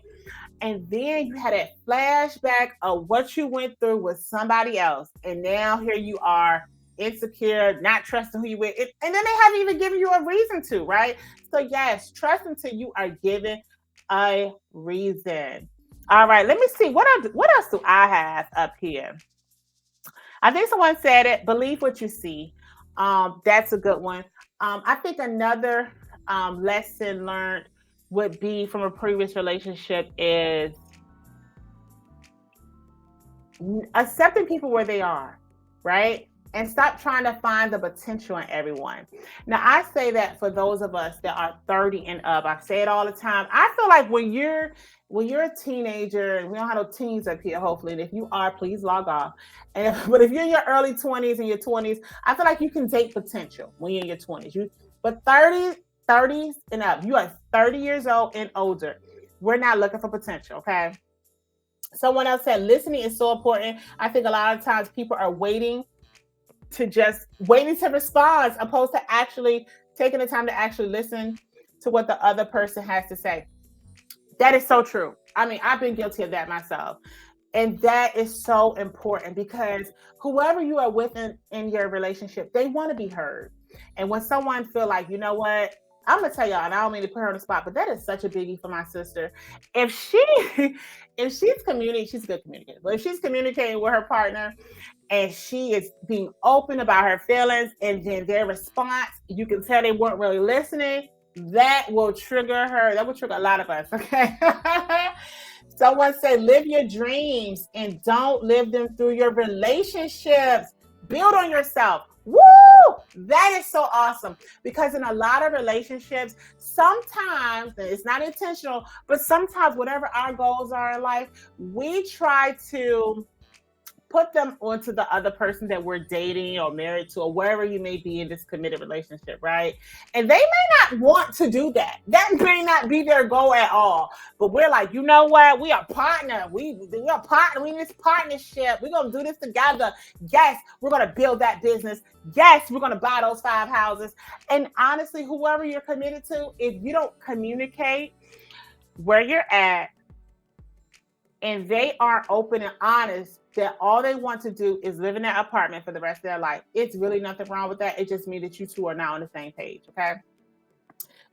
S2: And then you had that flashback of what you went through with somebody else. And now here you are, insecure, not trusting who you with. And then they haven't even given you a reason to, right? So yes, trust until you are given a reason. All right, let me see. What else do I have up here? I think someone said it, believe what you see. That's a good one. I think another lesson learned would be from a previous relationship is accepting people where they are, right? And stop trying to find the potential in everyone. Now, I say that for those of us that are 30 and up. I say it all the time. I feel like when you're a teenager, and we don't have no teens up here, hopefully, and if you are, please log off. But if you're in your early 20s and your 20s, I feel like you can date potential when you're in your 20s. But 30s and up, you are 30 years old and older. We're not looking for potential, okay? Someone else said listening is so important. I think a lot of times people are waiting to respond, opposed to actually taking the time to actually listen to what the other person has to say. That is so true. I mean, I've been guilty of that myself. And that is so important because whoever you are with in your relationship, they want to be heard. And when someone feel like, you know what, I'm going to tell y'all, and I don't mean to put her on the spot, but that is such a biggie for my sister. If she's communicating, she's a good communicator, but if she's communicating with her partner and she is being open about her feelings and then their response, you can tell they weren't really listening, that will trigger her. That will trigger a lot of us, okay? Someone said, live your dreams and don't live them through your relationships. Build on yourself. Woo! That is so awesome because in a lot of relationships, sometimes, and it's not intentional, but sometimes whatever our goals are in life, we try to put them onto the other person that we're dating or married to or wherever you may be in this committed relationship, right? And they may not want to do that. That may not be their goal at all. But we're like, you know what? We are partner. We are partner. We need this partnership. We're going to do this together. Yes, we're going to build that business. Yes, we're going to buy those 5 houses. And honestly, whoever you're committed to, if you don't communicate where you're at and they are open and honest that all they want to do is live in that apartment for the rest of their life, it's really nothing wrong with that. It just means that you two are now on the same page, okay?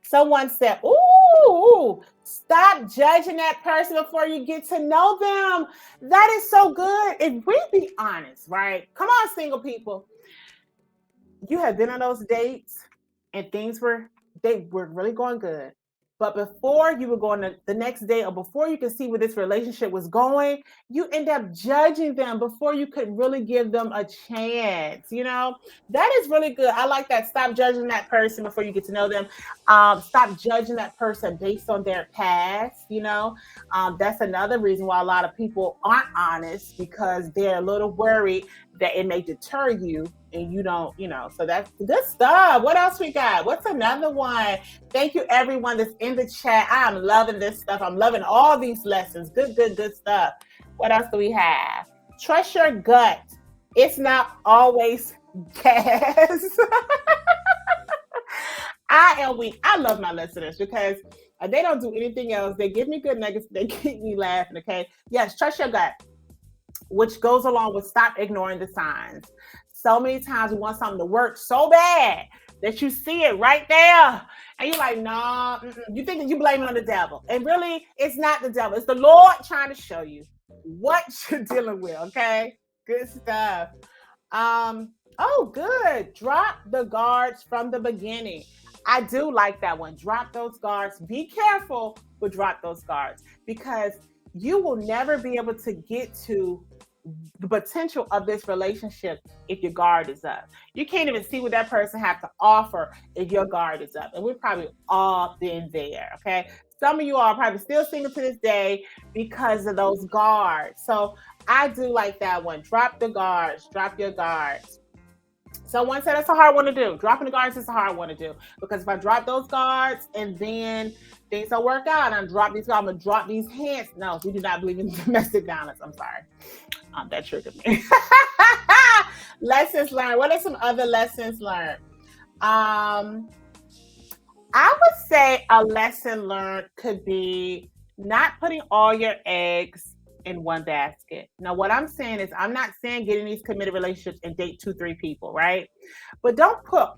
S2: Someone said, ooh, stop judging that person before you get to know them. That is so good. If we be honest, right? Come on, single people. You have been on those dates and they were really going good. But before you were going to the next day or before you could see where this relationship was going, you end up judging them before you could really give them a chance. That is really good. I like that. Stop judging that person before you get to know them. Stop judging that person based on their past. That's another reason why a lot of people aren't honest, because they're a little worried that it may deter you and you don't, so that's good stuff. What else we got? What's another one? Thank you everyone that's in the chat. I'm loving this stuff. I'm loving all these lessons. Good stuff. What else do we have? Trust your gut. It's not always gas. I am weak. I love my listeners because they don't do anything else. They give me good nuggets. They keep me laughing, okay? Yes, trust your gut, which goes along with stop ignoring the signs. So many times we want something to work so bad that you see it right there. And you're like, nah, you think that you blame it on the devil. And really, it's not the devil. It's the Lord trying to show you what you're dealing with, okay? Good stuff. Oh, good. Drop the guards from the beginning. I do like that one. Drop those guards. Be careful, but drop those guards, because you will never be able to get to the potential of this relationship if your guard is up. You can't even see what that person has to offer if your guard is up. And we've probably all been there, okay? Some of you are probably still single to this day because of those guards. So I do like that one. Drop the guards. Drop your guards. Someone said it's a hard one to do. Dropping the guards is a hard one to do, because if I drop those guards and then things don't work out, I'm going to drop these hints. No, we do not believe in domestic violence. I'm sorry. That triggered me. Lessons learned. What are some other lessons learned? I would say a lesson learned could be not putting all your eggs in one basket. Now, what I'm saying is, I'm not saying get in these committed relationships and date 2-3 people, right? But don't put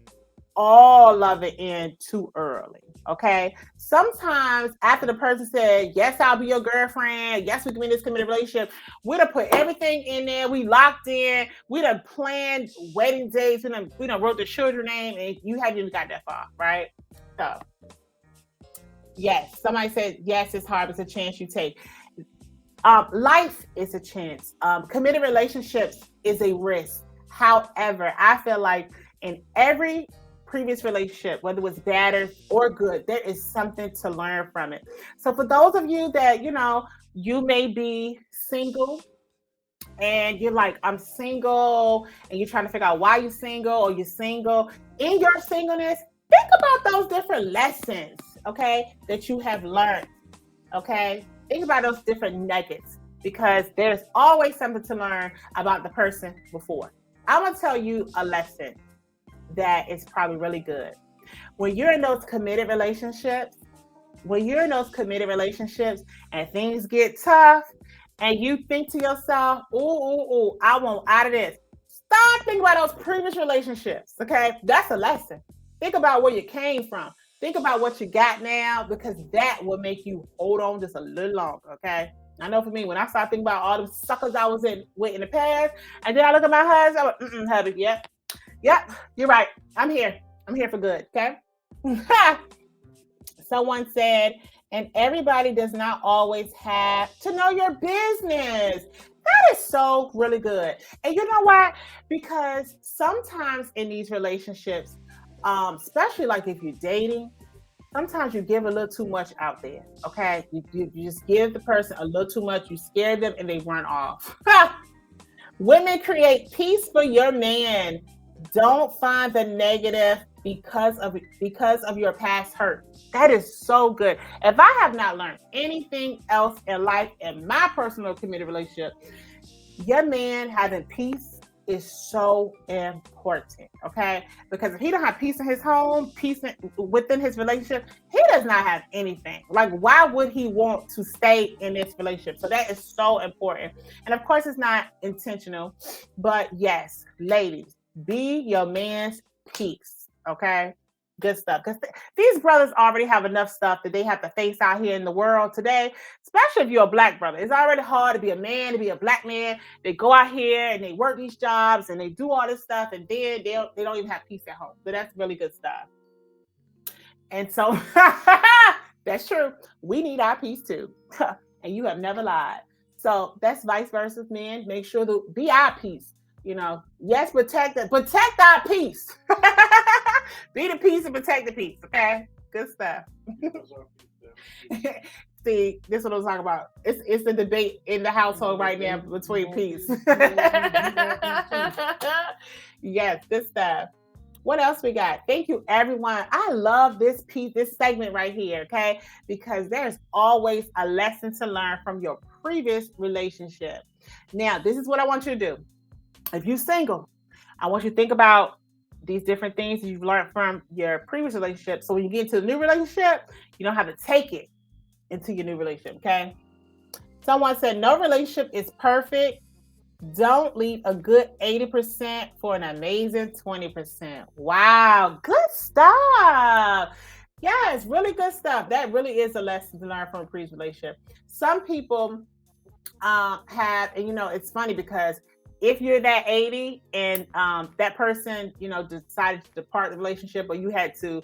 S2: all of it in too early. Okay. Sometimes after the person said, yes, I'll be your girlfriend. Yes, we can be in this committed relationship. We done put everything in there. We locked in. We done planned wedding dates. We done wrote the children's name, and you haven't even got that far, right? So, yes, somebody said, yes, it's hard. It's a chance you take. Life is a chance. Committed relationships is a risk. However, I feel like in every previous relationship, whether it was bad or good, there is something to learn from it. So for those of you that, you may be single and you're like, I'm single, and you're trying to figure out why you're single, or you're single. In your singleness, think about those different lessons, okay, that you have learned, okay? Think about those different nuggets, because there's always something to learn about the person before. I'm going to tell you a lesson that is probably really good. When you're in those committed relationships, and things get tough, and you think to yourself, ooh, I want out of this. Stop thinking about those previous relationships, okay? That's a lesson. Think about where you came from. Think about what you got now, because that will make you hold on just a little longer, okay? I know for me, when I start thinking about all the suckers I was with in the past, and then I look at my husband, I'm like, hubby, yep, you're right. I'm here for good, okay? Someone said, and everybody does not always have to know your business. That is so really good. And you know why? Because sometimes in these relationships, especially like if you're dating, sometimes you give a little too much out there, okay? You just give the person a little too much, you scare them, and they run off. Women, create peace for your man. Don't find the negative because of your past hurt. That is so good. If I have not learned anything else in life, in my personal committed relationship, your man having peace is so important, okay? Because if he don't have peace in his home, within his relationship, he does not have anything. Like, why would he want to stay in this relationship? So that is so important. And of course, it's not intentional, but yes, ladies, be your man's peace, okay? Good stuff. Because these brothers already have enough stuff that they have to face out here in the world today, especially if you're a black brother. It's already hard to be a man, to be a black man. They go out here and they work these jobs and they do all this stuff, and then they don't even have peace at home. So that's really good stuff. And so that's true. We need our peace too. And you have never lied. So that's vice versa, men. Make sure to be our peace. You know, yes, protect our peace. Be the peace and protect the peace. Okay, good stuff. See, this is what I'm talking about. It's a debate in the household right now between peace. Yes, good stuff. What else we got? Thank you, everyone. I love this segment right here, okay? Because there's always a lesson to learn from your previous relationship. Now, this is what I want you to do. If you're single, I want you to think about these different things that you've learned from your previous relationship. So when you get into a new relationship, you don't have to take it into your new relationship, okay? Someone said, no relationship is perfect. Don't leave a good 80% for an amazing 20%. Wow, good stuff. Yes, really good stuff. That really is a lesson to learn from a previous relationship. Some people have, and it's funny because if you're that 80 and that person, decided to depart the relationship, or you had to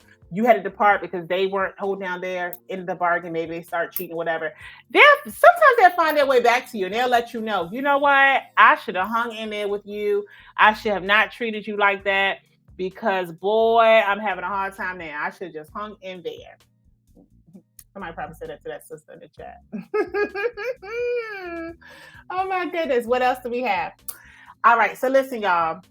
S2: depart because they weren't holding down their end of the bargain, maybe they start cheating, whatever. Sometimes they'll find their way back to you and they'll let you know, you know what? I should have hung in there with you. I should have not treated you like that because boy, I'm having a hard time now. I should have just hung in there. Somebody probably said that to that sister in the chat. Oh my goodness. What else do we have? All right. So listen, y'all,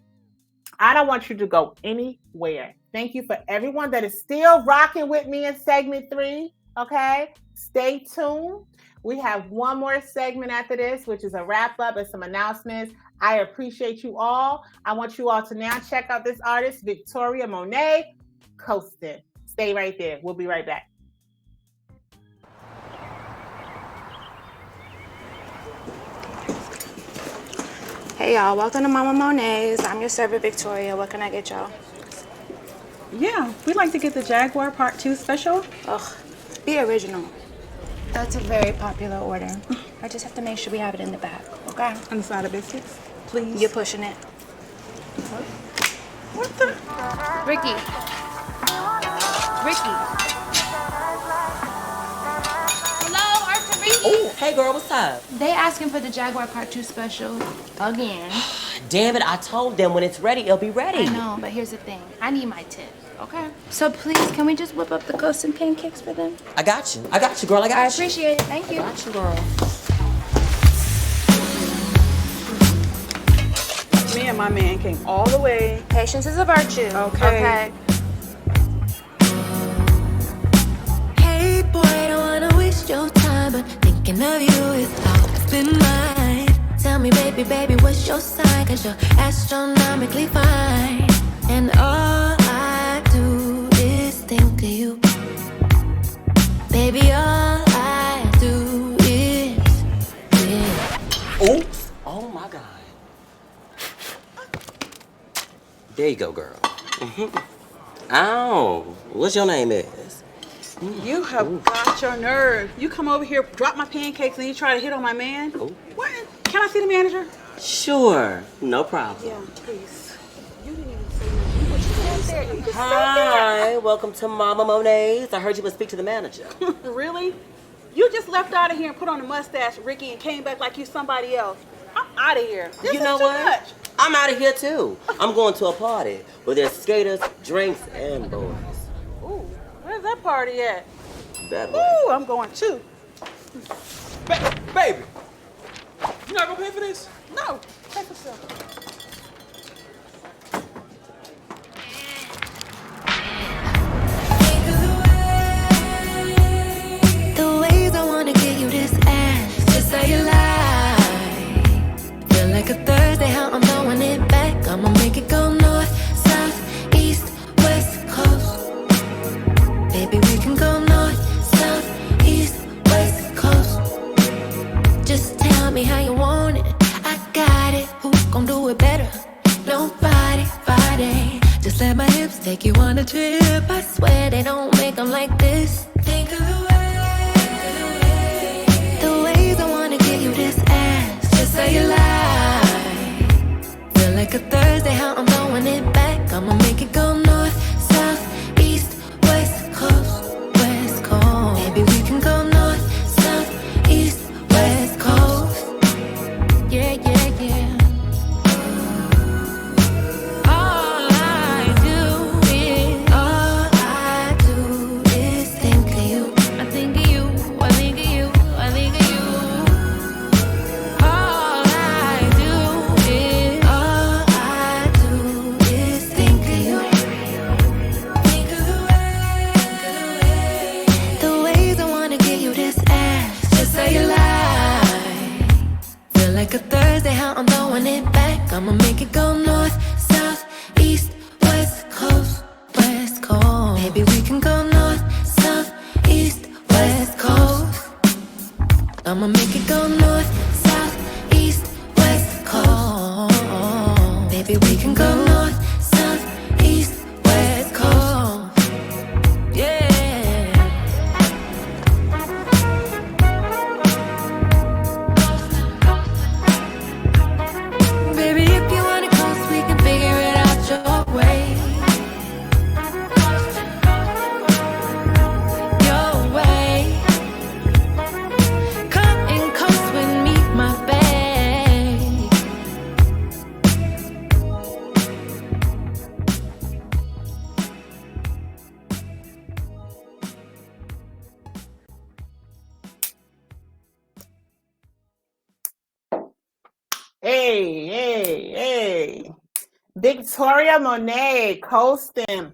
S2: I don't want you to go anywhere. Thank you for everyone that is still rocking with me in segment 3. Okay. Stay tuned. We have one more segment after this, which is a wrap up and some announcements. I appreciate you all. I want you all to now check out this artist, Victoria Monet, Coastin'. Stay right there. We'll be right back.
S6: Hey y'all, welcome to Mama Monet's. I'm your server, Victoria. What can I get y'all?
S7: Yeah, we'd like to get the Jaguar Part 2 special.
S6: Ugh, be original. That's a very popular order. I just have to make sure we have it in the back, okay?
S7: And the side of biscuits, please.
S6: You're pushing it.
S7: What the?
S8: Ricky. Hello, Arthur Ricky.
S9: Oh, hey girl, what's up?
S8: They asking for the Jaguar Part 2 special again.
S9: Damn it, I told them when it's ready, it'll be ready.
S8: I know, but here's the thing. I need my tip, okay? So please, can we just whip up the Coastin' pancakes for them?
S9: I got you, girl, I got you.
S8: I appreciate it, thank you.
S9: I got you, girl.
S7: Me and my man came all the way.
S6: Patience is a virtue.
S7: Okay.
S3: Hey boy, I don't wanna waste your time, but thinking of you is off in mind. Tell me, baby, what's your sign? 'Cause you're astronomically fine. And all I do is think of you. Baby, all I do is
S9: Oops. Oh my God. There you go, girl. Ow. What's your name is?
S7: You have got your nerve. You come over here, drop my pancakes, and you try to hit on my man?
S9: Ooh.
S7: What? Can I see the manager?
S9: Sure, no problem.
S7: Yeah, please. You didn't even say nothing. You just there. You just
S9: Hi, welcome to Mama Monet's. I heard you would speak to the manager.
S7: Really? You just left out of here and put on a mustache, Ricky, and came back like you somebody else. I'm out of here. This
S9: You
S7: is
S9: know
S7: too
S9: what?
S7: much.
S9: I'm out of here too. I'm going to a party where there's skaters, drinks, and boys.
S7: Ooh, where's that party at?
S9: That way.
S7: Ooh, I'm going too.
S10: Baby, you not gonna pay for this?
S7: No, pay for yourself.
S3: the ways I wanna give you this ass. Just how you lie. Feel like a Thursday, how I'm throwing it back. I'ma make it go north, south, east, west coast. Baby, we can go north, south, east, west coast. Just tell me how you want it. I got it. Who gon' do it better? Just let my hips take you on a trip. I swear they don't make them like this. Think of the ways I wanna give you this ass. Just say you lie. Feel like a Thursday, how I'm throwing it back. I'ma make it go north, south, east, west coast, west coast. Maybe we can go north, south, east, west coast. Yeah, yeah, yeah. All I do is think of you. I think of you, I think of you, I think of you. All I do is think of you. Think of the ways I wanna give you this ass. Just say you lie. Feel like a Thursday, how I'm throwing it back. I'ma make it go north, south, east, west coast, west coast. Maybe we can go north, south, east, west coast. I'ma make it go north, south, east, west coast. Maybe we can go north, south, east, west coast. Yeah. Baby, if you want it close, we can figure it out your way. Your way. Come and coast with me, my babe.
S2: Hey. Victoria Monet coasting.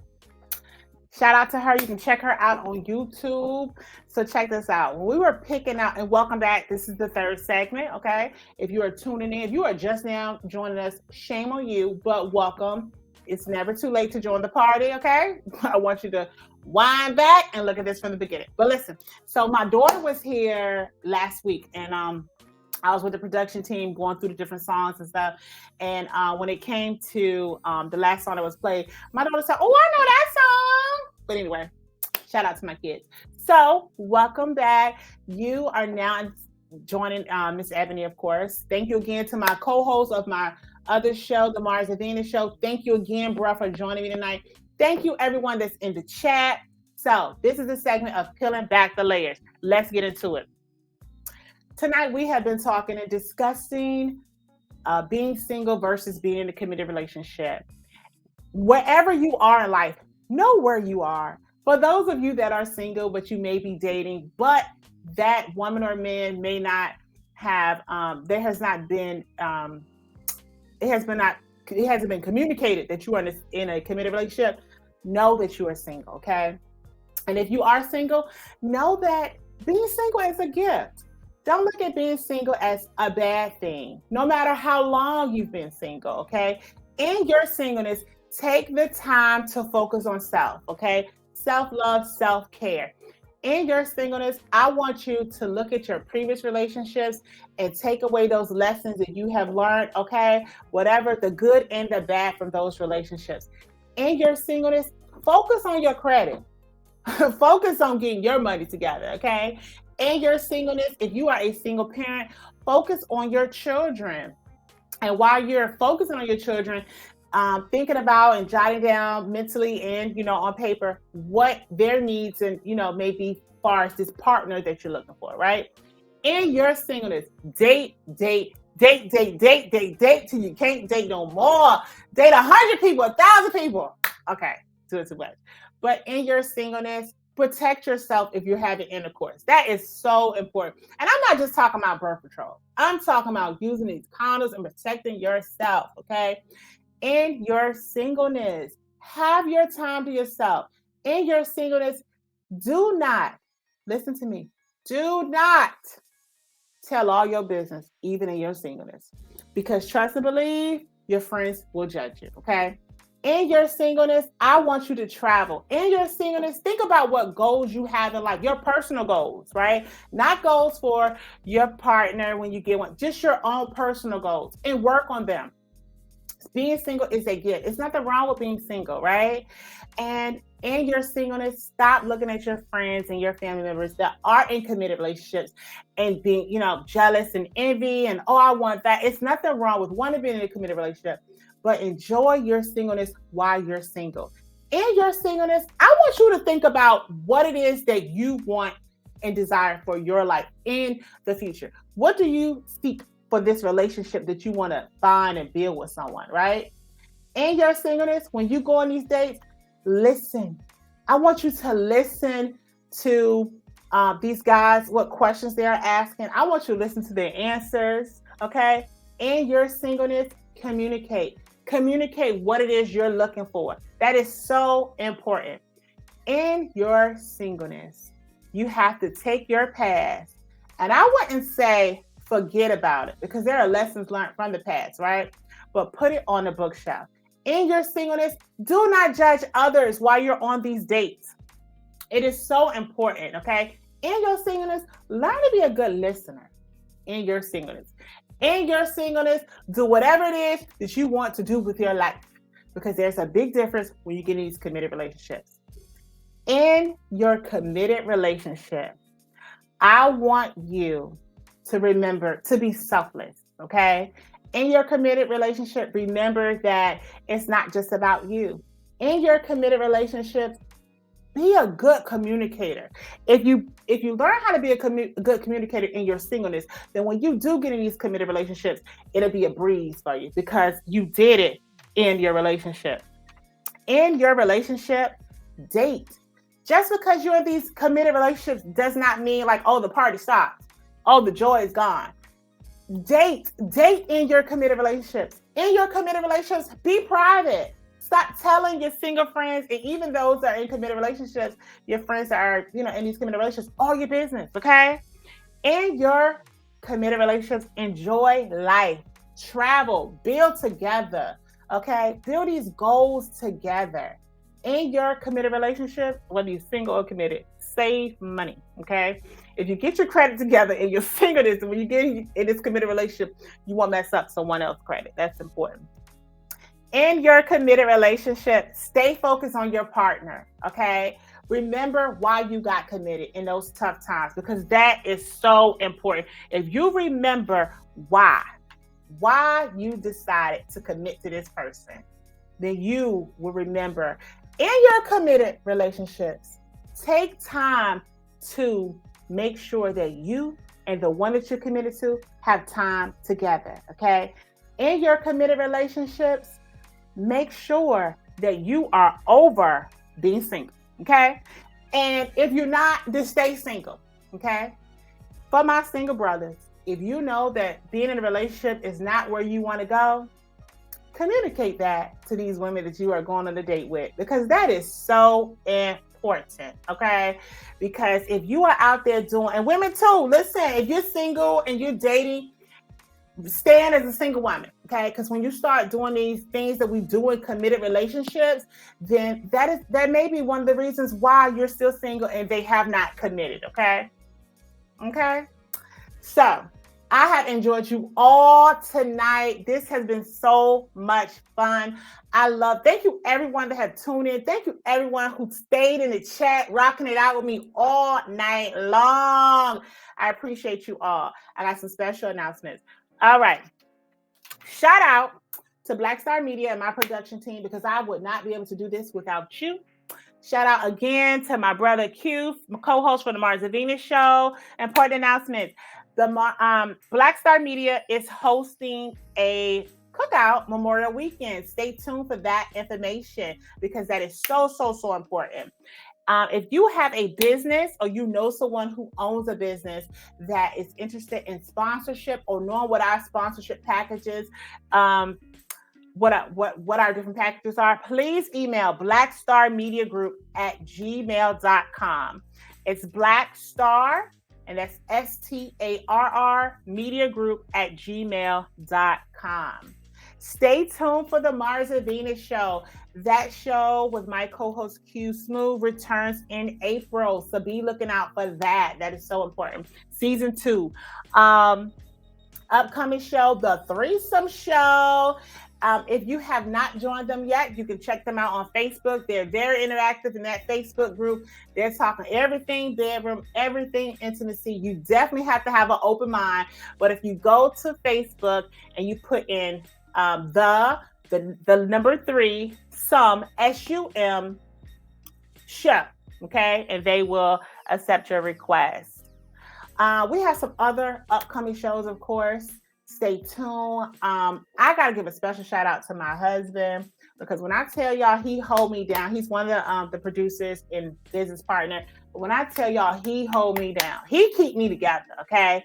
S2: Shout out to her. You can check her out on YouTube. So check this out. When we were picking out, and welcome back. This is the third segment, okay? If you are tuning in, if you are just now joining us, shame on you, but welcome. It's never too late to join the party, okay? I want you to wind back and look at this from the beginning. But listen, so my daughter was here last week, and I was with the production team going through the different songs and stuff. And when it came to the last song that was played, my daughter said, "Oh, I know that song." But anyway, shout out to my kids. So welcome back. You are now joining Miss Ebony, of course. Thank you again to my co-host of my other show, the Mars and Venus Show. Thank you again, bro, for joining me tonight. Thank you, everyone that's in the chat. So this is a segment of peeling back the layers. Let's get into it. Tonight, we have been talking and discussing being single versus being in a committed relationship. Wherever you are in life, know where you are. For those of you that are single, but you may be dating, but that woman or man may not have, it hasn't been communicated that you are in a committed relationship, know that you are single, okay? And if you are single, know that being single is a gift. Don't look at being single as a bad thing, no matter how long you've been single, okay? In your singleness, take the time to focus on self, okay? Self-love, self-care. In your singleness, I want you to look at your previous relationships and take away those lessons that you have learned, okay? Whatever the good and the bad from those relationships. In your singleness, focus on your credit. Focus on getting your money together, okay? In your singleness, if you are a single parent, focus on your children. And while you're focusing on your children, thinking about and jotting down mentally and, on paper, what their needs and, maybe as far as this partner that you're looking for, right? In your singleness, date till you can't date no more. Date 100 people, 1,000 people. Okay, do it too much. But in your singleness, protect yourself if you're having intercourse. That is so important. And I'm not just talking about birth control. I'm talking about using these condoms and protecting yourself, okay? In your singleness, have your time to yourself. In your singleness, do not, listen to me, do not tell all your business, even in your singleness. Because trust and believe, your friends will judge you, okay? In your singleness, I want you to travel. In your singleness, think about what goals you have in life, your personal goals, right? Not goals for your partner when you get one, just your own personal goals, and work on them. being single is a gift. It's nothing wrong with being single, right? And in your singleness, stop looking at your friends and your family members that are in committed relationships and being, jealous and envy and, oh, I want that. It's nothing wrong with wanting to be in a committed relationship, but enjoy your singleness while you're single. In your singleness, I want you to think about what it is that you want and desire for your life in the future. What do you seek for this relationship that you want to find and build with someone, right? In your singleness, when you go on these dates, listen. I want you to listen to these guys, what questions they are asking. I want you to listen to their answers, okay? In your singleness, communicate. Communicate what it is you're looking for. That is so important. In your singleness, you have to take your past, and I wouldn't say forget about it, because there are lessons learned from the past, right? But put it on the bookshelf. In your singleness, do not judge others while you're on these dates. It is so important, okay? In your singleness, learn to be a good listener. In your singleness. In your singleness, do whatever it is that you want to do with your life, because there's a big difference when you get in these committed relationships. In your committed relationship, I want you to remember to be selfless, okay? In your committed relationship, remember that it's not just about you. In your committed relationships, be a good communicator. If you learn how to be a good communicator in your singleness, then when you do get in these committed relationships, it'll be a breeze for you because you did it in your relationship. In your relationship, date. Just because you're in these committed relationships does not mean like, oh, the party stops. Oh, the joy is gone. Date in your committed relationships. In your committed relationships, be private. Stop telling your single friends, and even those that are in committed relationships, your friends that are, in these committed relationships, all your business, okay? In your committed relationships, enjoy life, travel, build together, okay? Build these goals together. In your committed relationship, whether you're single or committed, save money, okay? If you get your credit together in your singleness, when you get in this committed relationship, you won't mess up someone else's credit. That's important. In your committed relationship, stay focused on your partner, okay? Remember why you got committed in those tough times, because that is so important. If you remember why you decided to commit to this person, then you will remember. In your committed relationships, take time to make sure that you and the one that you're committed to have time together, okay? In your committed relationships, make sure that you are over being single, okay? And if you're not, then stay single, okay? For my single brothers, if you know that being in a relationship is not where you want to go, communicate that to these women that you are going on a date with, because that is so important, okay? Because if you are out there doing, and women too, listen, if you're single and you're dating, stand as a single woman, okay? Because when you start doing these things that we do in committed relationships, then that may be one of the reasons why you're still single and they have not committed, okay? Okay? So, I have enjoyed you all tonight. This has been so much fun. Thank you everyone that have tuned in. Thank you everyone who stayed in the chat, rocking it out with me all night long. I appreciate you all. I got some special announcements. All right. Shout out to Black Star Media and my production team, because I would not be able to do this without you. Shout out again to my brother Q, my co-host for the Mars and Venus show. Important announcements. The Black Star Media is hosting a cookout Memorial Weekend. Stay tuned for that information, because that is so important. If you have a business or you know someone who owns a business that is interested in sponsorship or knowing what our sponsorship packages, what our different packages are, please email blackstarmediagroup@gmail.com. It's Black Star, and that's STARR mediagroup@gmail.com. Stay tuned for the Mars and Venus show. That show with my co-host Q Smooth returns in April, so be looking out for that. That is so important. Season 2. Upcoming show, The Threesome Show. If you have not joined them yet, you can check them out on Facebook. They're very interactive in that Facebook group. They're talking everything bedroom, everything intimacy. You definitely have to have an open mind. But if you go to Facebook and you put in the number 3, SUM, SUM, show, okay? And they will accept your request. We have some other upcoming shows, of course. Stay tuned. I gotta give a special shout out to my husband, because when I tell y'all he hold me down, he's one of the producers and business partner. But when I tell y'all he hold me down, he keep me together. Okay,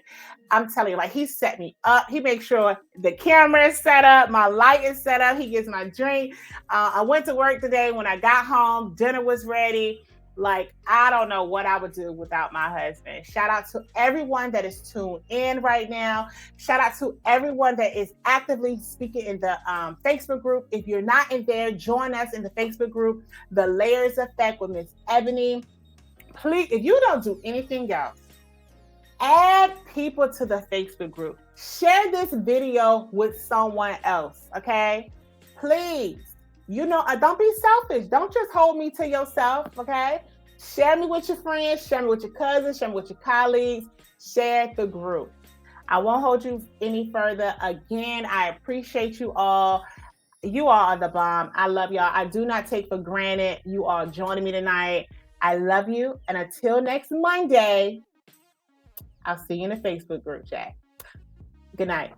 S2: I'm telling you, like, he set me up. He makes sure the camera is set up, my light is set up. He gets my drink. I went to work today. When I got home, dinner was ready. Like, I don't know what I would do without my husband. Shout out to everyone that is tuned in right now. Shout out to everyone that is actively speaking in the Facebook group. If you're not in there, join us in the Facebook group, The Layers Effect with Miss Ebony. Please, if you don't do anything else, add people to the Facebook group. Share this video with someone else, okay? Please. You know, don't be selfish. Don't just hold me to yourself, okay? Share me with your friends, share me with your cousins, share me with your colleagues, share the group. I won't hold you any further. Again, I appreciate you all. You all are the bomb. I love y'all. I do not take for granted you all joining me tonight. I love you. And until next Monday, I'll see you in the Facebook group chat. Good night.